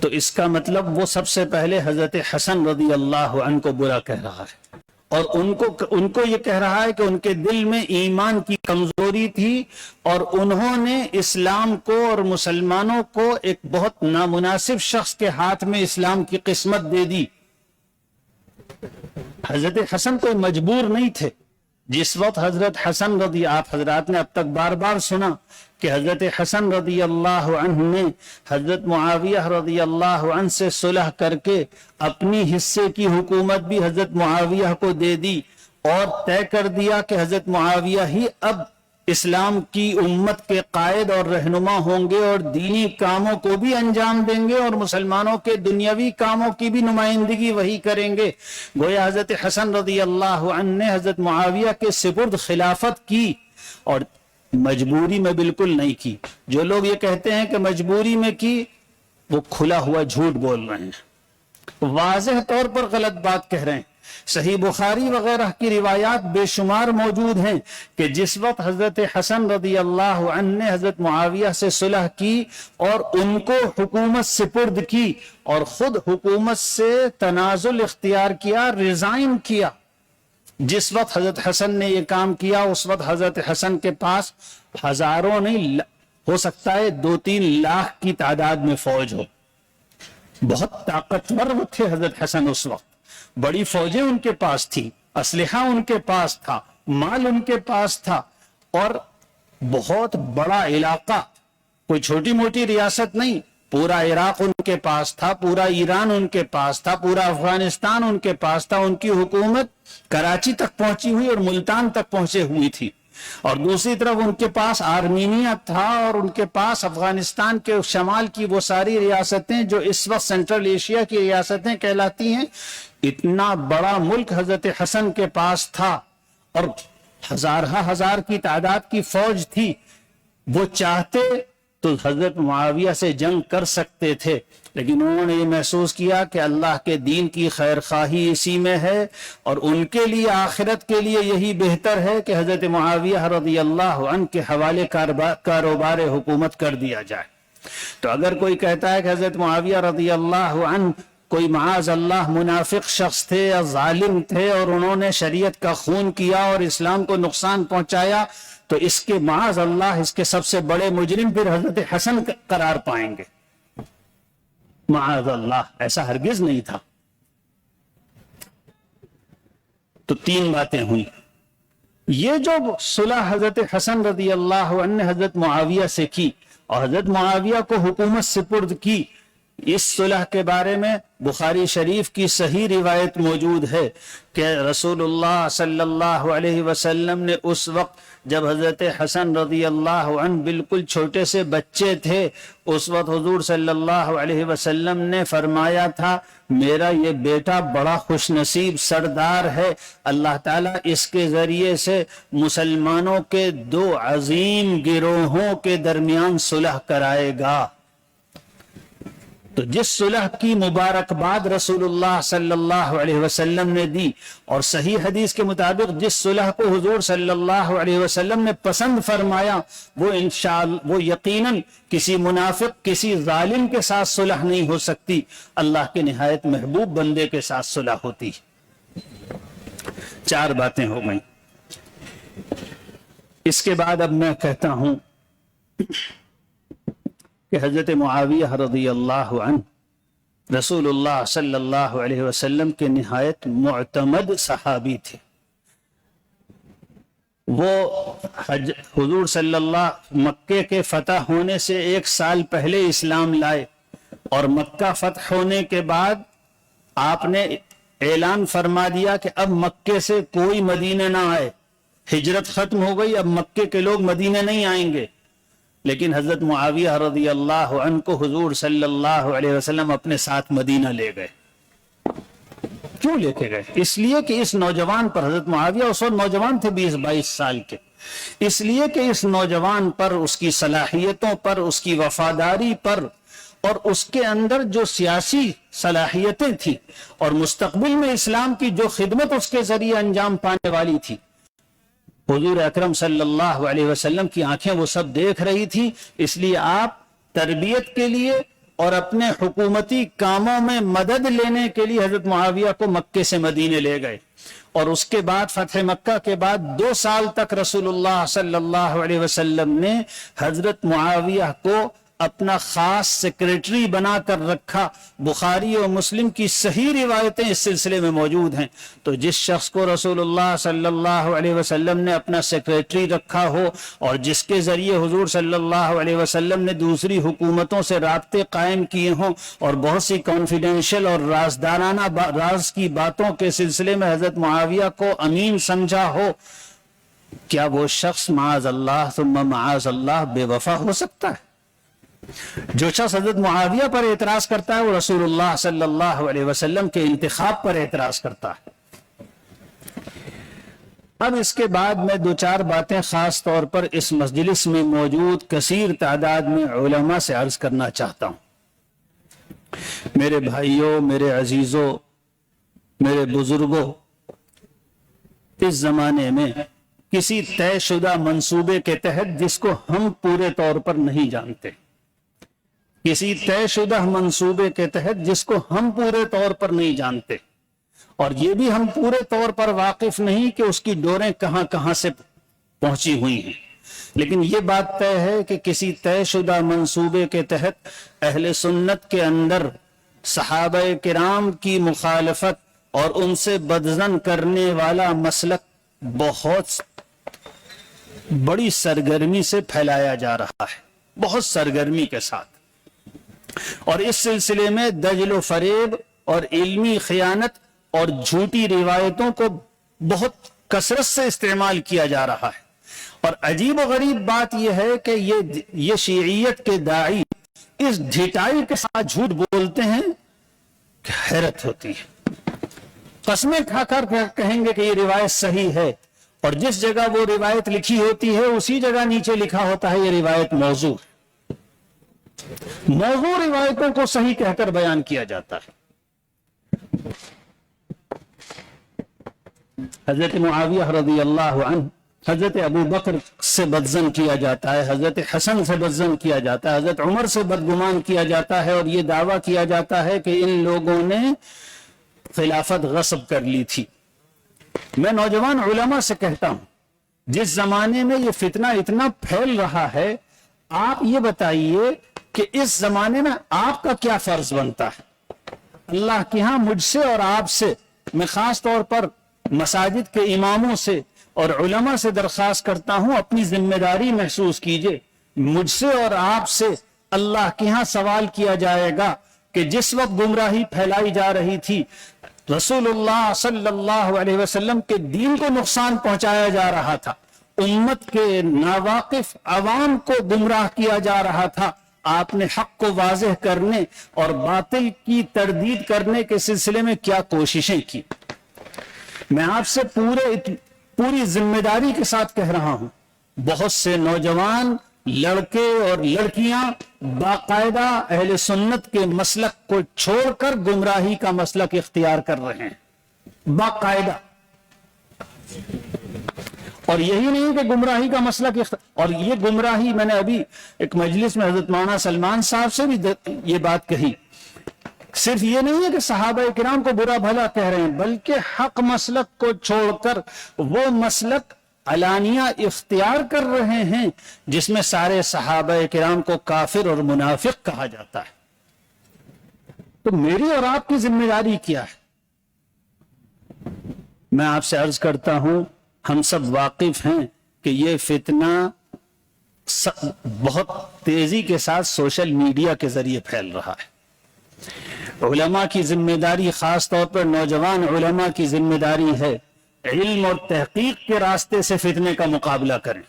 تو اس کا مطلب وہ سب سے پہلے حضرت حسن رضی اللہ عنہ کو برا کہہ رہا ہے، اور ان کو یہ کہہ رہا ہے کہ ان کے دل میں ایمان کی کمزوری تھی اور انہوں نے اسلام کو اور مسلمانوں کو ایک بہت نامناسب شخص کے ہاتھ میں اسلام کی قسمت دے دی. حضرت حسن کوئی مجبور نہیں تھے. جس وقت حضرت حسن رضی، آپ حضرات نے اب تک بار بار سنا کہ حضرت حسن رضی اللہ عنہ نے حضرت معاویہ رضی اللہ عنہ سے صلح کر کے اپنی حصے کی حکومت بھی حضرت معاویہ کو دے دی اور طے کر دیا کہ حضرت معاویہ ہی اب اسلام کی امت کے قائد اور رہنما ہوں گے اور دینی کاموں کو بھی انجام دیں گے اور مسلمانوں کے دنیاوی کاموں کی بھی نمائندگی وہی کریں گے. گویا حضرت حسن رضی اللہ عنہ نے حضرت معاویہ کے سپرد خلافت کی، اور مجبوری میں بالکل نہیں کی. جو لوگ یہ کہتے ہیں کہ مجبوری میں کی، وہ کھلا ہوا جھوٹ بول رہے ہیں، واضح طور پر غلط بات کہہ رہے ہیں. صحیح بخاری وغیرہ کی روایات بے شمار موجود ہیں کہ جس وقت حضرت حسن رضی اللہ عنہ نے حضرت معاویہ سے صلح کی اور ان کو حکومت سپرد کی اور خود حکومت سے تنازل اختیار کیا، ریزائن کیا. جس وقت حضرت حسن نے یہ کام کیا اس وقت حضرت حسن کے پاس ہزاروں نہیں ہو سکتا ہے 2-3 لاکھ کی تعداد میں فوج ہو. بہت طاقتور وہ تھے حضرت حسن اس وقت. بڑی فوجیں ان کے پاس تھی, اسلحہ ان کے پاس تھا, مال ان کے پاس تھا, اور بہت بڑا علاقہ, کوئی چھوٹی موٹی ریاست نہیں. پورا عراق ان کے پاس تھا, پورا ایران ان کے پاس تھا, پورا افغانستان ان کے پاس تھا. ان کی حکومت کراچی تک پہنچی ہوئی اور ملتان تک پہنچے ہوئی تھی. اور دوسری طرف ان کے پاس آرمینیا تھا, اور ان کے پاس افغانستان کے شمال کی وہ ساری ریاستیں جو اس وقت سینٹرل ایشیا کی ریاستیں کہلاتی ہیں. اتنا بڑا ملک حضرت حسن کے پاس تھا, اور ہزار کی تعداد کی فوج تھی. وہ چاہتے تو حضرت معاویہ سے جنگ کر سکتے تھے, لیکن انہوں نے یہ محسوس کیا کہ اللہ کے دین کی خیر خواہی اسی میں ہے, اور ان کے لیے آخرت کے لیے یہی بہتر ہے کہ حضرت معاویہ رضی اللہ عنہ کے حوالے کاروبار حکومت کر دیا جائے. تو اگر کوئی کہتا ہے کہ حضرت معاویہ رضی اللہ عنہ کوئی معاذ اللہ منافق شخص تھے یا ظالم تھے اور انہوں نے شریعت کا خون کیا اور اسلام کو نقصان پہنچایا, تو اس کے معاذ اللہ اس کے سب سے بڑے مجرم پھر حضرت حسن قرار پائیں گے. معاذ اللہ, ایسا ہرگز نہیں تھا. تو 3 باتیں ہوئی. یہ جو صلح حضرت حسن رضی اللہ عنہ نے حضرت معاویہ سے کی اور حضرت معاویہ کو حکومت سپرد کی, اس صلح کے بارے میں بخاری شریف کی صحیح روایت موجود ہے کہ رسول اللہ صلی اللہ علیہ وسلم نے اس وقت جب حضرت حسن رضی اللہ عنہ بالکل چھوٹے سے بچے تھے, اس وقت حضور صلی اللہ علیہ وسلم نے فرمایا تھا میرا یہ بیٹا بڑا خوش نصیب سردار ہے, اللہ تعالیٰ اس کے ذریعے سے مسلمانوں کے 2 عظیم گروہوں کے درمیان صلح کرائے گا. تو جس صلح کی مبارکباد رسول اللہ صلی اللہ علیہ وسلم نے دی, اور صحیح حدیث کے مطابق جس صلح کو حضور صلی اللہ علیہ وسلم نے پسند فرمایا, وہ یقیناً کسی منافق, کسی ظالم کے ساتھ صلح نہیں ہو سکتی, اللہ کے نہایت محبوب بندے کے ساتھ صلح ہوتی. 4 باتیں ہو گئیں. اس کے بعد اب میں کہتا ہوں کہ حضرت معاویہ رضی اللہ عنہ رسول اللہ صلی اللہ علیہ وسلم کے نہایت معتمد صحابی تھے. وہ حضور صلی اللہ مکے کے فتح ہونے سے 1 سال پہلے اسلام لائے, اور مکہ فتح ہونے کے بعد آپ نے اعلان فرما دیا کہ اب مکے سے کوئی مدینہ نہ آئے, ہجرت ختم ہو گئی, اب مکے کے لوگ مدینہ نہیں آئیں گے. لیکن حضرت معاویہ رضی اللہ عنہ کو حضور صلی اللہ علیہ وسلم اپنے ساتھ مدینہ لے گئے. کیوں لے کے گئے؟ اس لیے کہ اس نوجوان پر, حضرت معاویہ اس وقت نوجوان تھے 20-22 سال کے, اس لیے کہ اس نوجوان پر, اس کی صلاحیتوں پر, اس کی وفاداری پر, اور اس کے اندر جو سیاسی صلاحیتیں تھیں اور مستقبل میں اسلام کی جو خدمت اس کے ذریعے انجام پانے والی تھی, حضور اکرم صلی اللہ علیہ وسلم کی آنکھیں وہ سب دیکھ رہی تھی. اس لیے آپ تربیت کے لیے اور اپنے حکومتی کاموں میں مدد لینے کے لیے حضرت معاویہ کو مکے سے مدینے لے گئے. اور اس کے بعد فتح مکہ کے بعد 2 سال تک رسول اللہ صلی اللہ علیہ وسلم نے حضرت معاویہ کو اپنا خاص سیکریٹری بنا کر رکھا. بخاری اور مسلم کی صحیح روایتیں اس سلسلے میں موجود ہیں. تو جس شخص کو رسول اللہ صلی اللہ علیہ وسلم نے اپنا سیکریٹری رکھا ہو, اور جس کے ذریعے حضور صلی اللہ علیہ وسلم نے دوسری حکومتوں سے رابطے قائم کیے ہوں, اور بہت سی کانفیڈینشیل اور رازدارانہ راز کی باتوں کے سلسلے میں حضرت معاویہ کو امین سمجھا ہو, کیا وہ شخص معاذ اللہ ثم معاذ اللہ بے وفا ہو سکتا ہے؟ جو شخص حضرت معاویہ پر اعتراض کرتا ہے وہ رسول اللہ صلی اللہ علیہ وسلم کے انتخاب پر اعتراض کرتا ہے. اب اس کے بعد میں 2-4 باتیں خاص طور پر اس مجلس میں موجود کثیر تعداد میں علماء سے عرض کرنا چاہتا ہوں. میرے بھائیوں, میرے عزیزوں, میرے بزرگوں, اس زمانے میں کسی طے شدہ منصوبے کے تحت, جس کو ہم پورے طور پر نہیں جانتے, کسی طے شدہ منصوبے کے تحت جس کو ہم پورے طور پر نہیں جانتے, اور یہ بھی ہم پورے طور پر واقف نہیں کہ اس کی ڈوریں کہاں کہاں سے پہنچی ہوئی ہیں, لیکن یہ بات طے ہے کہ کسی طے شدہ منصوبے کے تحت اہل سنت کے اندر صحابہ کرام کی مخالفت اور ان سے بدظن کرنے والا مسلک بہت بڑی سرگرمی سے پھیلایا جا رہا ہے، بہت سرگرمی کے ساتھ، اور اس سلسلے میں دجل و فریب اور علمی خیانت اور جھوٹی روایتوں کو بہت کثرت سے استعمال کیا جا رہا ہے۔ اور عجیب و غریب بات یہ ہے کہ یہ شیعیت کے داعی اس ڈھٹائی کے ساتھ جھوٹ بولتے ہیں کہ حیرت ہوتی ہے۔ قسمیں کھا کر کہیں گے کہ یہ روایت صحیح ہے، اور جس جگہ وہ روایت لکھی ہوتی ہے اسی جگہ نیچے لکھا ہوتا ہے یہ روایت موضوع ہے۔ موضوع روایتوں کو صحیح کہہ کر بیان کیا جاتا ہے۔ حضرت معاویہ رضی اللہ عنہ، حضرت ابو بکر سے بدظن کیا جاتا ہے، حضرت حسن سے بدظن کیا جاتا ہے، حضرت عمر سے بدگمان کیا جاتا ہے، اور یہ دعویٰ کیا جاتا ہے کہ ان لوگوں نے خلافت غصب کر لی تھی۔ میں نوجوان علماء سے کہتا ہوں، جس زمانے میں یہ فتنہ اتنا پھیل رہا ہے، آپ یہ بتائیے کہ اس زمانے میں آپ کا کیا فرض بنتا ہے؟ اللہ کے ہاں مجھ سے اور آپ سے، میں خاص طور پر مساجد کے اماموں سے اور علماء سے درخواست کرتا ہوں، اپنی ذمہ داری محسوس کیجئے۔ مجھ سے اور آپ سے اللہ کے ہاں سوال کیا جائے گا کہ جس وقت گمراہی پھیلائی جا رہی تھی، رسول اللہ صلی اللہ علیہ وسلم کے دین کو نقصان پہنچایا جا رہا تھا، امت کے ناواقف عوام کو گمراہ کیا جا رہا تھا، آپ نے حق کو واضح کرنے اور باطل کی تردید کرنے کے سلسلے میں کیا کوششیں کی؟ میں آپ سے پوری ذمہ داری کے ساتھ کہہ رہا ہوں، بہت سے نوجوان لڑکے اور لڑکیاں باقاعدہ اہل سنت کے مسلک کو چھوڑ کر گمراہی کا مسلک اختیار کر رہے ہیں، باقاعدہ۔ اور یہی نہیں کہ گمراہی کا مسلک اور یہ گمراہی، میں نے ابھی ایک مجلس میں حضرت مولانا سلمان صاحب سے بھی یہ بات کہی، صرف یہ نہیں ہے کہ صحابہ کرام کو برا بھلا کہہ رہے ہیں، بلکہ حق مسلک کو چھوڑ کر وہ مسلک علانیہ اختیار کر رہے ہیں جس میں سارے صحابہ کرام کو کافر اور منافق کہا جاتا ہے۔ تو میری اور آپ کی ذمہ داری کیا ہے؟ میں آپ سے عرض کرتا ہوں، ہم سب واقف ہیں کہ یہ فتنہ بہت تیزی کے ساتھ سوشل میڈیا کے ذریعے پھیل رہا ہے۔ علماء کی ذمہ داری، خاص طور پر نوجوان علماء کی ذمہ داری ہے، علم اور تحقیق کے راستے سے فتنے کا مقابلہ کریں۔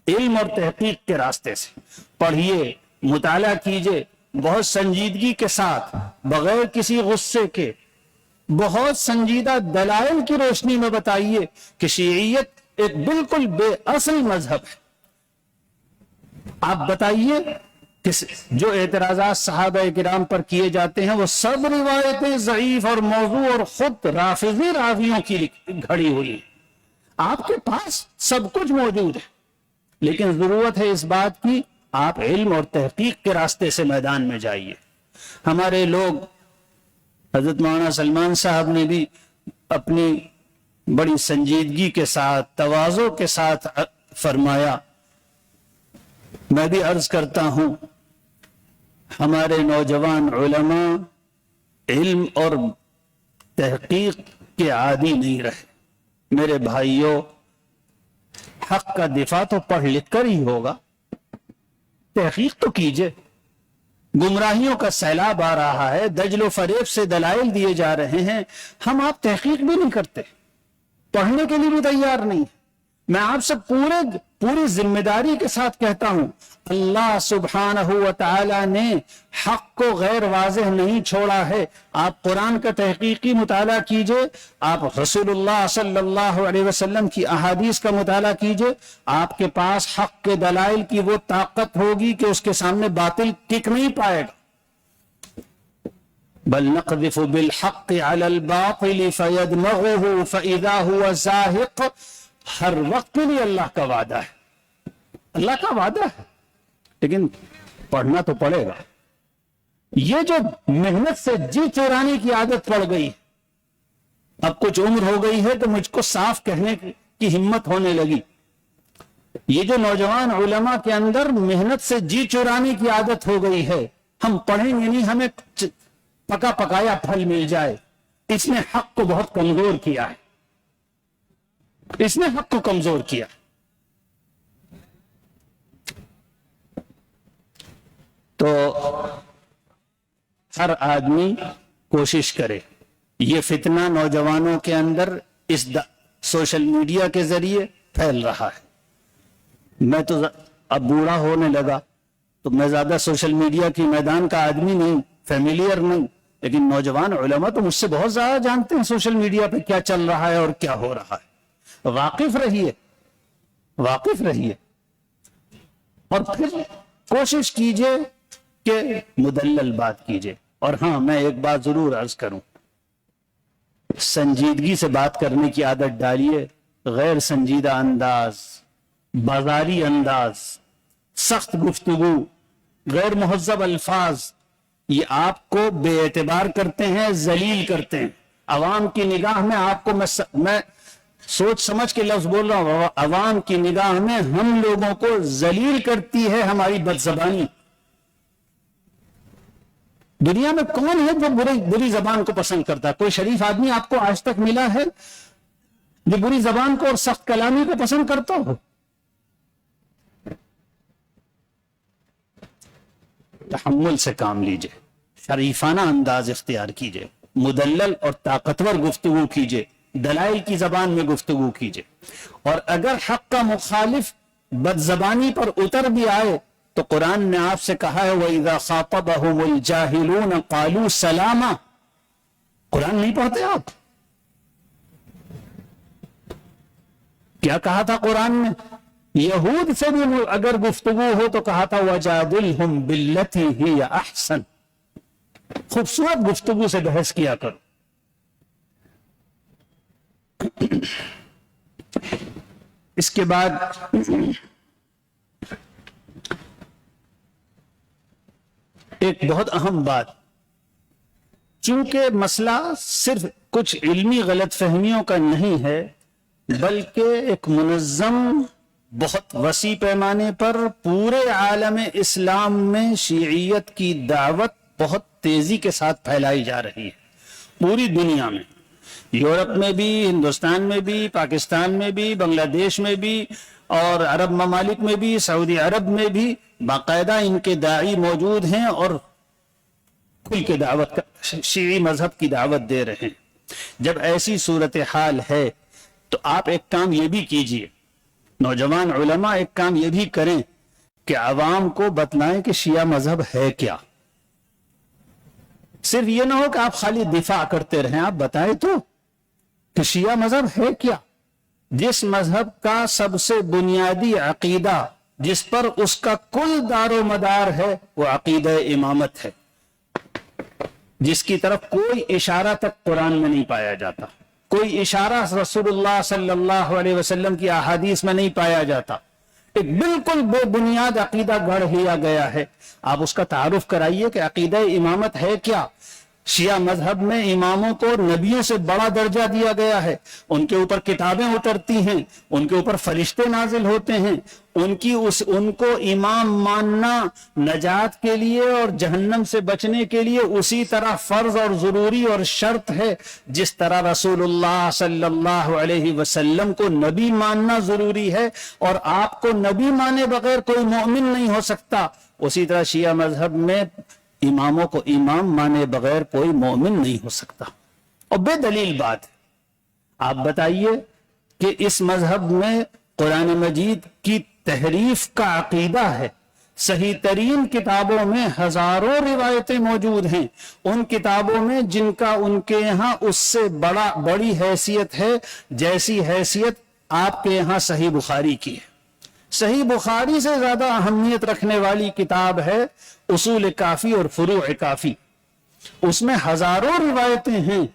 علم اور تحقیق کے راستے سے پڑھیے، مطالعہ کیجئے، بہت سنجیدگی کے ساتھ، بغیر کسی غصے کے، بہت سنجیدہ دلائل کی روشنی میں بتائیے کہ شیعیت ایک بالکل بے اصل مذہب ہے۔ آپ بتائیے کہ جو اعتراضات صحابہ کرام پر کیے جاتے ہیں وہ سب روایتیں ضعیف اور موضوع اور خود رافضی راویوں کی گھڑی ہوئی ہیں۔ آپ کے پاس سب کچھ موجود ہے، لیکن ضرورت ہے اس بات کی، آپ علم اور تحقیق کے راستے سے میدان میں جائیے۔ ہمارے لوگ، حضرت مولانا سلمان صاحب نے بھی اپنی بڑی سنجیدگی کے ساتھ، تواضع کے ساتھ فرمایا، میں بھی عرض کرتا ہوں، ہمارے نوجوان علماء علم اور تحقیق کے عادی نہیں رہے۔ میرے بھائیوں، حق کا دفاع تو پڑھ لکھ کر ہی ہوگا، تحقیق تو کیجئے۔ گمراہیوں کا سیلاب آ رہا ہے، دجل و فریب سے دلائل دیے جا رہے ہیں، ہم آپ تحقیق بھی نہیں کرتے، پڑھنے کے لیے بھی تیار نہیں۔ میں آپ سے پوری ذمہ داری کے ساتھ کہتا ہوں، اللہ سبحانہ و تعالی نے حق کو غیر واضح نہیں چھوڑا ہے۔ آپ قرآن کا تحقیقی مطالعہ کیجئے، آپ رسول اللہ صلی اللہ علیہ وسلم کی احادیث کا مطالعہ کیجئے، آپ کے پاس حق کے دلائل کی وہ طاقت ہوگی کہ اس کے سامنے باطل ٹک نہیں پائے گا۔ بل نقذف بالحق علی الباطل فیدمغه فاذا هو زاهق۔ ہر وقت کے لیے اللہ کا وعدہ ہے، اللہ کا وعدہ ہے، لیکن پڑھنا تو پڑے گا۔ یہ جو محنت سے جی چورانے کی عادت پڑ گئی، اب کچھ عمر ہو گئی ہے تو مجھ کو صاف کہنے کی ہمت ہونے لگی، یہ جو نوجوان علماء کے اندر محنت سے جی چرانے کی عادت ہو گئی ہے، ہم پڑھیں گے نہیں ہمیں پکا پکایا پھل مل جائے، اس نے حق کو بہت کمزور کیا ہے، اس نے حق کو کمزور کیا۔ تو ہر آدمی کوشش کرے، یہ فتنہ نوجوانوں کے اندر اس سوشل میڈیا کے ذریعے پھیل رہا ہے۔ میں تو اب بوڑھا ہونے لگا تو میں زیادہ سوشل میڈیا کی میدان کا آدمی نہیں، فیملیئر نہیں، لیکن نوجوان علماء تو مجھ سے بہت زیادہ جانتے ہیں سوشل میڈیا پہ کیا چل رہا ہے اور کیا ہو رہا ہے۔ واقف رہیے، واقف رہیے، اور پھر کوشش کیجئے کہ مدلل بات کیجئے۔ اور ہاں، میں ایک بات ضرور عرض کروں، سنجیدگی سے بات کرنے کی عادت ڈالیے، غیر سنجیدہ انداز، بازاری انداز، سخت گفتگو، غیر مہذب الفاظ، یہ آپ کو بے اعتبار کرتے ہیں، ذلیل کرتے ہیں۔ عوام کی نگاہ میں آپ کو میں سوچ سمجھ کے لفظ بول رہا ہوں، عوام کی نگاہ میں ہم لوگوں کو ذلیل کرتی ہے ہماری بدزبانی۔ دنیا میں کون ہے جو بری زبان کو پسند کرتا ہے؟ کوئی شریف آدمی آپ کو آج تک ملا ہے جو بری زبان کو اور سخت کلامی کو پسند کرتا ہو؟ تحمل سے کام لیجئے، شریفانہ انداز اختیار کیجئے، مدلل اور طاقتور گفتگو کیجئے، دلائل کی زبان میں گفتگو کیجئے، اور اگر حق کا مخالف بد زبانی پر اتر بھی آئے تو قرآن نے آپ سے کہا ہے وَإِذَا خَاطَبَهُمُ الْجَاهِلُونَ قَالُوا سَلَامًا۔ قرآن نہیں پڑھتے آپ؟ کیا کہا تھا قرآن نے؟ یہود سے بھی اگر گفتگو ہو تو کہا تھا وَجَادِلْهُمْ بِالَّتِي هِيَ أَحْسَنُ، خوبصورت گفتگو سے بحث کیا کرو۔ اس کے بعد ایک بہت اہم بات، چونکہ مسئلہ صرف کچھ علمی غلط فہمیوں کا نہیں ہے بلکہ ایک منظم بہت وسیع پیمانے پر پورے عالم اسلام میں شیعیت کی دعوت بہت تیزی کے ساتھ پھیلائی جا رہی ہے پوری دنیا میں، یورپ میں بھی، ہندوستان میں بھی، پاکستان میں بھی، بنگلہ دیش میں بھی، اور عرب ممالک میں بھی، سعودی عرب میں بھی باقاعدہ ان کے داعی موجود ہیں اور کھل کے دعوت شیعی مذہب کی دعوت دے رہے ہیں۔ جب ایسی صورتحال ہے تو آپ ایک کام یہ بھی کیجئے، نوجوان علماء ایک کام یہ بھی کریں کہ عوام کو بتلائیں کہ شیعہ مذہب ہے کیا۔ صرف یہ نہ ہو کہ آپ خالی دفاع کرتے رہیں، آپ بتائیں تو کہ شیعہ مذہب ہے کیا، جس مذہب کا سب سے بنیادی عقیدہ جس پر اس کا کل دار و مدار ہے وہ عقیدہ امامت ہے، جس کی طرف کوئی اشارہ تک قرآن میں نہیں پایا جاتا، کوئی اشارہ رسول اللہ صلی اللہ علیہ وسلم کی احادیث میں نہیں پایا جاتا، ایک بالکل بے بنیاد عقیدہ گڑھ لیا گیا ہے۔ آپ اس کا تعارف کرائیے کہ عقیدہ امامت ہے کیا۔ شیعہ مذہب میں اماموں کو نبیوں سے بڑا درجہ دیا گیا ہے، ان کے اوپر کتابیں اترتی ہیں، ان کے اوپر فرشتے نازل ہوتے ہیں، ان کو امام ماننا نجات کے لیے اور جہنم سے بچنے کے لیے اسی طرح فرض اور ضروری اور شرط ہے جس طرح رسول اللہ صلی اللہ علیہ وسلم کو نبی ماننا ضروری ہے، اور آپ کو نبی مانے بغیر کوئی مومن نہیں ہو سکتا، اسی طرح شیعہ مذہب میں اماموں کو امام مانے بغیر کوئی مومن نہیں ہو سکتا۔ اور بے دلیل بات ہے، آپ بتائیے کہ اس مذہب میں قرآن مجید کی تحریف کا عقیدہ ہے، صحیح ترین کتابوں میں ہزاروں روایتیں موجود ہیں، ان کتابوں میں جن کا ان کے یہاں اس سے بڑی حیثیت ہے جیسی حیثیت آپ کے یہاں صحیح بخاری کی ہے۔ صحیح بخاری سے زیادہ اہمیت رکھنے والی کتاب ہے اصول کافی اور فروع کافی، اس میں ہزاروں روایتیں ہیں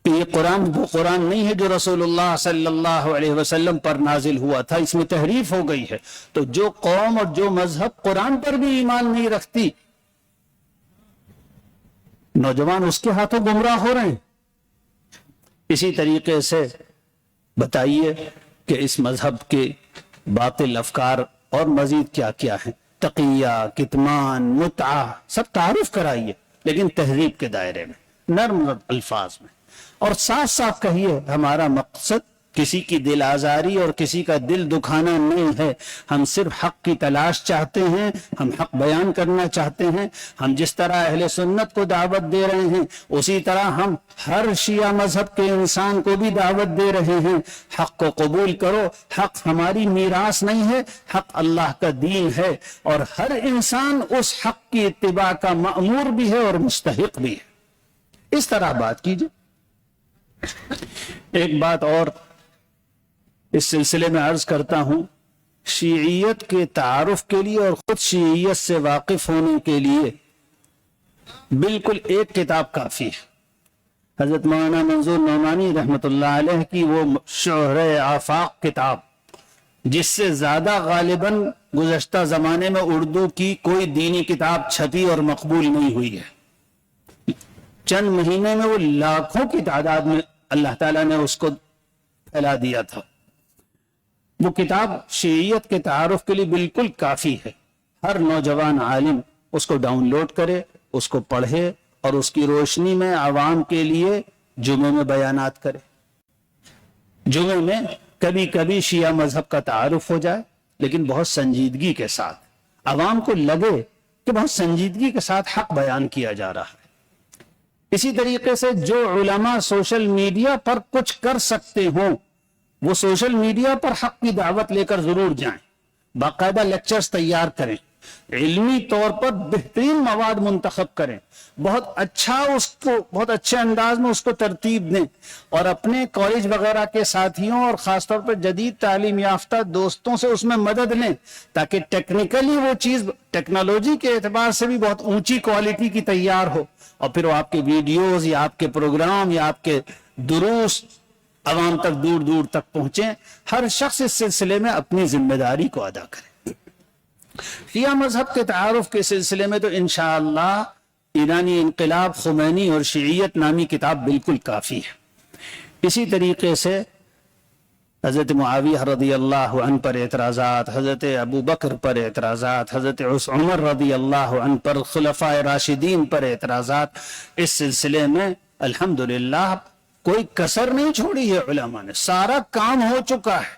کہ یہ قرآن وہ قرآن نہیں ہے جو رسول اللہ صلی اللہ علیہ وسلم پر نازل ہوا تھا، اس میں تحریف ہو گئی ہے۔ تو جو قوم اور جو مذہب قرآن پر بھی ایمان نہیں رکھتی، نوجوان اس کے ہاتھوں گمراہ ہو رہے ہیں۔ اسی طریقے سے بتائیے کہ اس مذہب کے باطل افکار اور مزید کیا کیا ہے، تقیہ، کتمان، متعہ، سب تعارف کرائیے لیکن تہذیب کے دائرے میں، نرم الفاظ میں، اور صاف صاف کہیے ہمارا مقصد کسی کی دل آزاری اور کسی کا دل دکھانا نہیں ہے، ہم صرف حق کی تلاش چاہتے ہیں، ہم حق بیان کرنا چاہتے ہیں، ہم جس طرح اہل سنت کو دعوت دے رہے ہیں اسی طرح ہم ہر شیعہ مذہب کے انسان کو بھی دعوت دے رہے ہیں، حق کو قبول کرو، حق ہماری میراث نہیں ہے، حق اللہ کا دین ہے، اور ہر انسان اس حق کی اتباع کا مأمور بھی ہے اور مستحق بھی ہے، اس طرح بات کیجئے۔ ایک بات اور اس سلسلے میں عرض کرتا ہوں، شیعیت کے تعارف کے لیے اور خود شیعیت سے واقف ہونے کے لیے بالکل ایک کتاب کافی ہے، حضرت مولانا منظور نعمانی رحمۃ اللہ علیہ کی وہ شہرِ آفاق کتاب، جس سے زیادہ غالباً گزشتہ زمانے میں اردو کی کوئی دینی کتاب چھپی اور مقبول نہیں ہوئی ہے۔ چند مہینے میں وہ لاکھوں کی تعداد میں اللہ تعالیٰ نے اس کو پھیلا دیا تھا۔ وہ کتاب شیعیت کے تعارف کے لیے بالکل کافی ہے، ہر نوجوان عالم اس کو ڈاؤن لوڈ کرے، اس کو پڑھے اور اس کی روشنی میں عوام کے لیے جمعے میں بیانات کرے۔ جمعے میں کبھی کبھی شیعہ مذہب کا تعارف ہو جائے لیکن بہت سنجیدگی کے ساتھ، عوام کو لگے کہ بہت سنجیدگی کے ساتھ حق بیان کیا جا رہا ہے۔ اسی طریقے سے جو علماء سوشل میڈیا پر کچھ کر سکتے ہوں وہ سوشل میڈیا پر حق کی دعوت لے کر ضرور جائیں، باقاعدہ لیکچرز تیار کریں، علمی طور پر بہترین مواد منتخب کریں، بہت اچھے انداز میں اس کو ترتیب دیں، اور اپنے کالج وغیرہ کے ساتھیوں اور خاص طور پر جدید تعلیم یافتہ دوستوں سے اس میں مدد لیں تاکہ ٹیکنیکلی وہ چیز ٹیکنالوجی کے اعتبار سے بھی بہت اونچی کوالٹی کی تیار ہو، اور پھر وہ آپ کے ویڈیوز یا آپ کے پروگرام یا آپ کے دروس عوام تک دور دور تک پہنچیں۔ ہر شخص اس سلسلے میں اپنی ذمہ داری کو ادا کرے۔ شیعہ مذہب کے تعارف کے سلسلے میں تو انشاءاللہ ایرانی انقلاب، خمینی اور شیعیت نامی کتاب بالکل کافی ہے۔ اسی طریقے سے حضرت معاویہ رضی اللہ عنہ پر اعتراضات، حضرت ابو بکر پر اعتراضات، حضرت عمر رضی اللہ عنہ پر، خلفائے راشدین پر اعتراضات، اس سلسلے میں الحمدللہ کوئی کسر نہیں چھوڑی ہے علماء نے، سارا کام ہو چکا ہے۔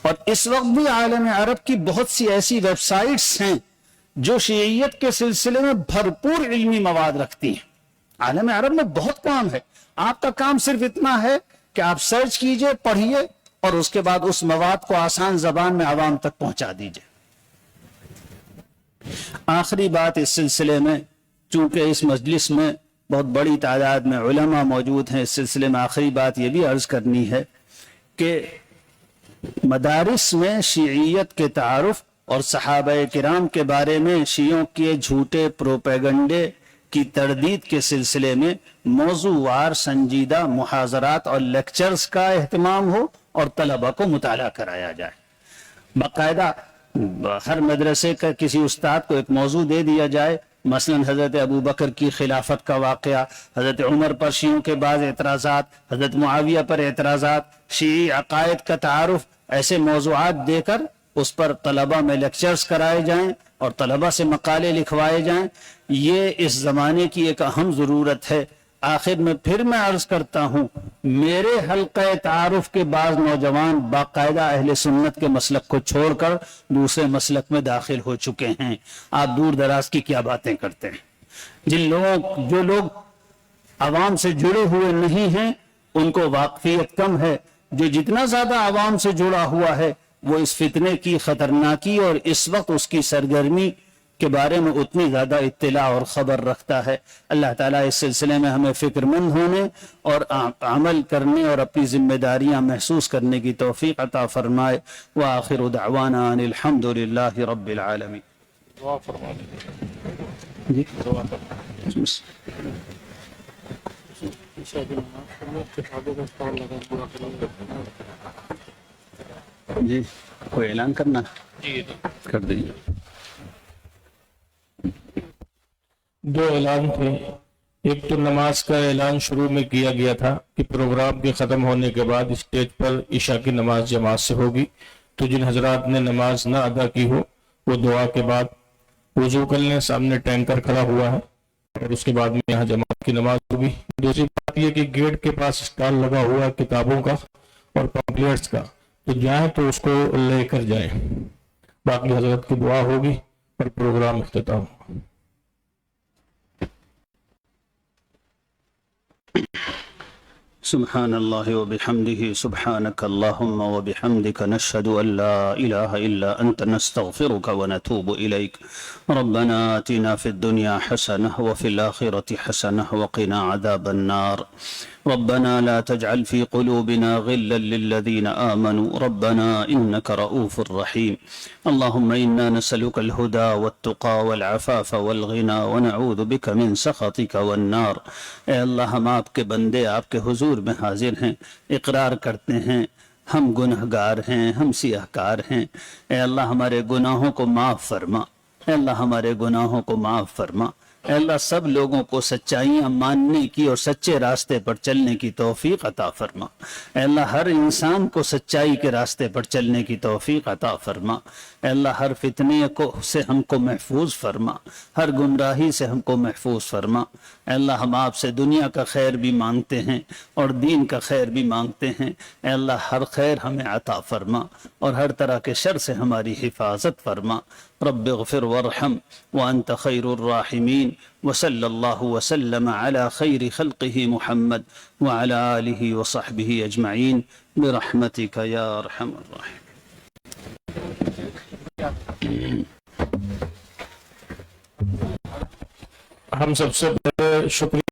اور اس وقت بھی عالم عرب کی بہت سی ایسی ویب سائٹس ہیں جو شیعیت کے سلسلے میں بھرپور علمی مواد رکھتی ہیں۔ عالم عرب میں بہت کام ہے، آپ کا کام صرف اتنا ہے کہ آپ سرچ کیجئے، پڑھیے اور اس کے بعد اس مواد کو آسان زبان میں عوام تک پہنچا دیجئے۔ آخری بات اس سلسلے میں، چونکہ اس مجلس میں بہت بڑی تعداد میں علماء موجود ہیں، اس سلسلے میں آخری بات یہ بھی عرض کرنی ہے کہ مدارس میں شیعیت کے تعارف اور صحابہ کرام کے بارے میں شیعوں کے جھوٹے پروپیگنڈے کی تردید کے سلسلے میں موضوعوار سنجیدہ محاضرات اور لیکچرز کا اہتمام ہو اور طلبہ کو مطالعہ کرایا جائے۔ باقاعدہ ہر مدرسے کا کسی استاد کو ایک موضوع دے دیا جائے، مثلا حضرت ابو بکر کی خلافت کا واقعہ، حضرت عمر پر شیعوں کے بعض اعتراضات، حضرت معاویہ پر اعتراضات، شیعی عقائد کا تعارف، ایسے موضوعات دے کر اس پر طلبہ میں لیکچرز کرائے جائیں اور طلبہ سے مقالے لکھوائے جائیں۔ یہ اس زمانے کی ایک اہم ضرورت ہے۔ آخر میں پھر میں عرض کرتا ہوں، میرے حلقہ تعارف کے بعض نوجوان باقاعدہ اہل سنت کے مسلک کو چھوڑ کر دوسرے مسلک میں داخل ہو چکے ہیں۔ آپ دور دراز کی کیا باتیں کرتے ہیں؟ جو لوگ عوام سے جڑے ہوئے نہیں ہیں ان کو واقفیت کم ہے، جو جتنا زیادہ عوام سے جڑا ہوا ہے وہ اس فتنے کی خطرناکی اور اس وقت اس کی سرگرمی کے بارے میں اتنی زیادہ اطلاع اور خبر رکھتا ہے۔ اللہ تعالیٰ اس سلسلے میں ہمیں فکر مند ہونے اور عمل کرنے اور اپنی ذمہ داریاں محسوس کرنے کی توفیق عطا فرمائے۔ وآخر دعوانا ان الحمد للہ رب العالمین۔ جی جی کوئی اعلان کرنا کر دیجیے۔ دو اعلان تھے، ایک تو نماز کا اعلان شروع میں کیا گیا تھا کہ پروگرام کے ختم ہونے کے بعد اسٹیج پر عشاء کی نماز جماعت سے ہوگی، تو جن حضرات نے نماز نہ ادا کی ہو وہ دعا کے بعد وضو کر لیں. سامنے ٹینکر کھڑا ہوا ہے اور اس کے بعد میں یہاں جماعت کی نماز ہوگی. دوسری بات یہ کہ گیٹ کے پاس اسٹال لگا ہوا ہے کتابوں کا اور پمفلیٹس کا, تو جائیں تو اس کو لے کر جائیں. باقی حضرت کی دعا ہوگی اور پروگرام اختتام ہوگا. سبحان اللہ وبحمدہ سبحانک اللہم وبحمدک نشہد ان لا الہ الا انت نستغفرک ونتوب الیک. ربنا آتنا فی الدنیا حسنہ وفی الآخرة حسنہ وقنا عذاب النار. ربنا لا تجعل في قلوبنا غلا للذين آمنوا ربنا إنك رؤوف رحيم. اللهم إنا نسألك الهدى والتقى والعفاف والغنى ونعوذ بك من سخطك والنار. اے اللہ ہم آپ کے بندے آپ کے حضور میں حاضر ہیں, اقرار کرتے ہیں ہم گنہگار ہیں, ہم سیاہ کار ہیں. اے اللہ ہمارے گناہوں کو معاف فرما, اے اللہ ہمارے گناہوں کو معاف فرما. اے اللہ سب لوگوں کو سچائیاں ماننے کی اور سچے راستے پر چلنے کی توفیق عطا فرما. اے اللہ ہر انسان کو سچائی کے راستے پر چلنے کی توفیق عطا فرما. اے اللہ ہر فتنے سے ہم کو محفوظ فرما, ہر گمراہی سے ہم کو محفوظ فرما. اے اللہ ہم آپ سے دنیا کا خیر بھی مانگتے ہیں اور دین کا خیر بھی مانگتے ہیں. اے اللہ ہر خیر ہمیں عطا فرما اور ہر طرح کے شر سے ہماری حفاظت فرما. رب اغفر وارحم وانت خیر الراحمین. وصلی اللہ وسلم علی خیر خلقہ محمد وعلی آلہ وصحبہ اجمعین برحمتک یا ارحم الراحمین. ہم سب سے پہلے شکریہ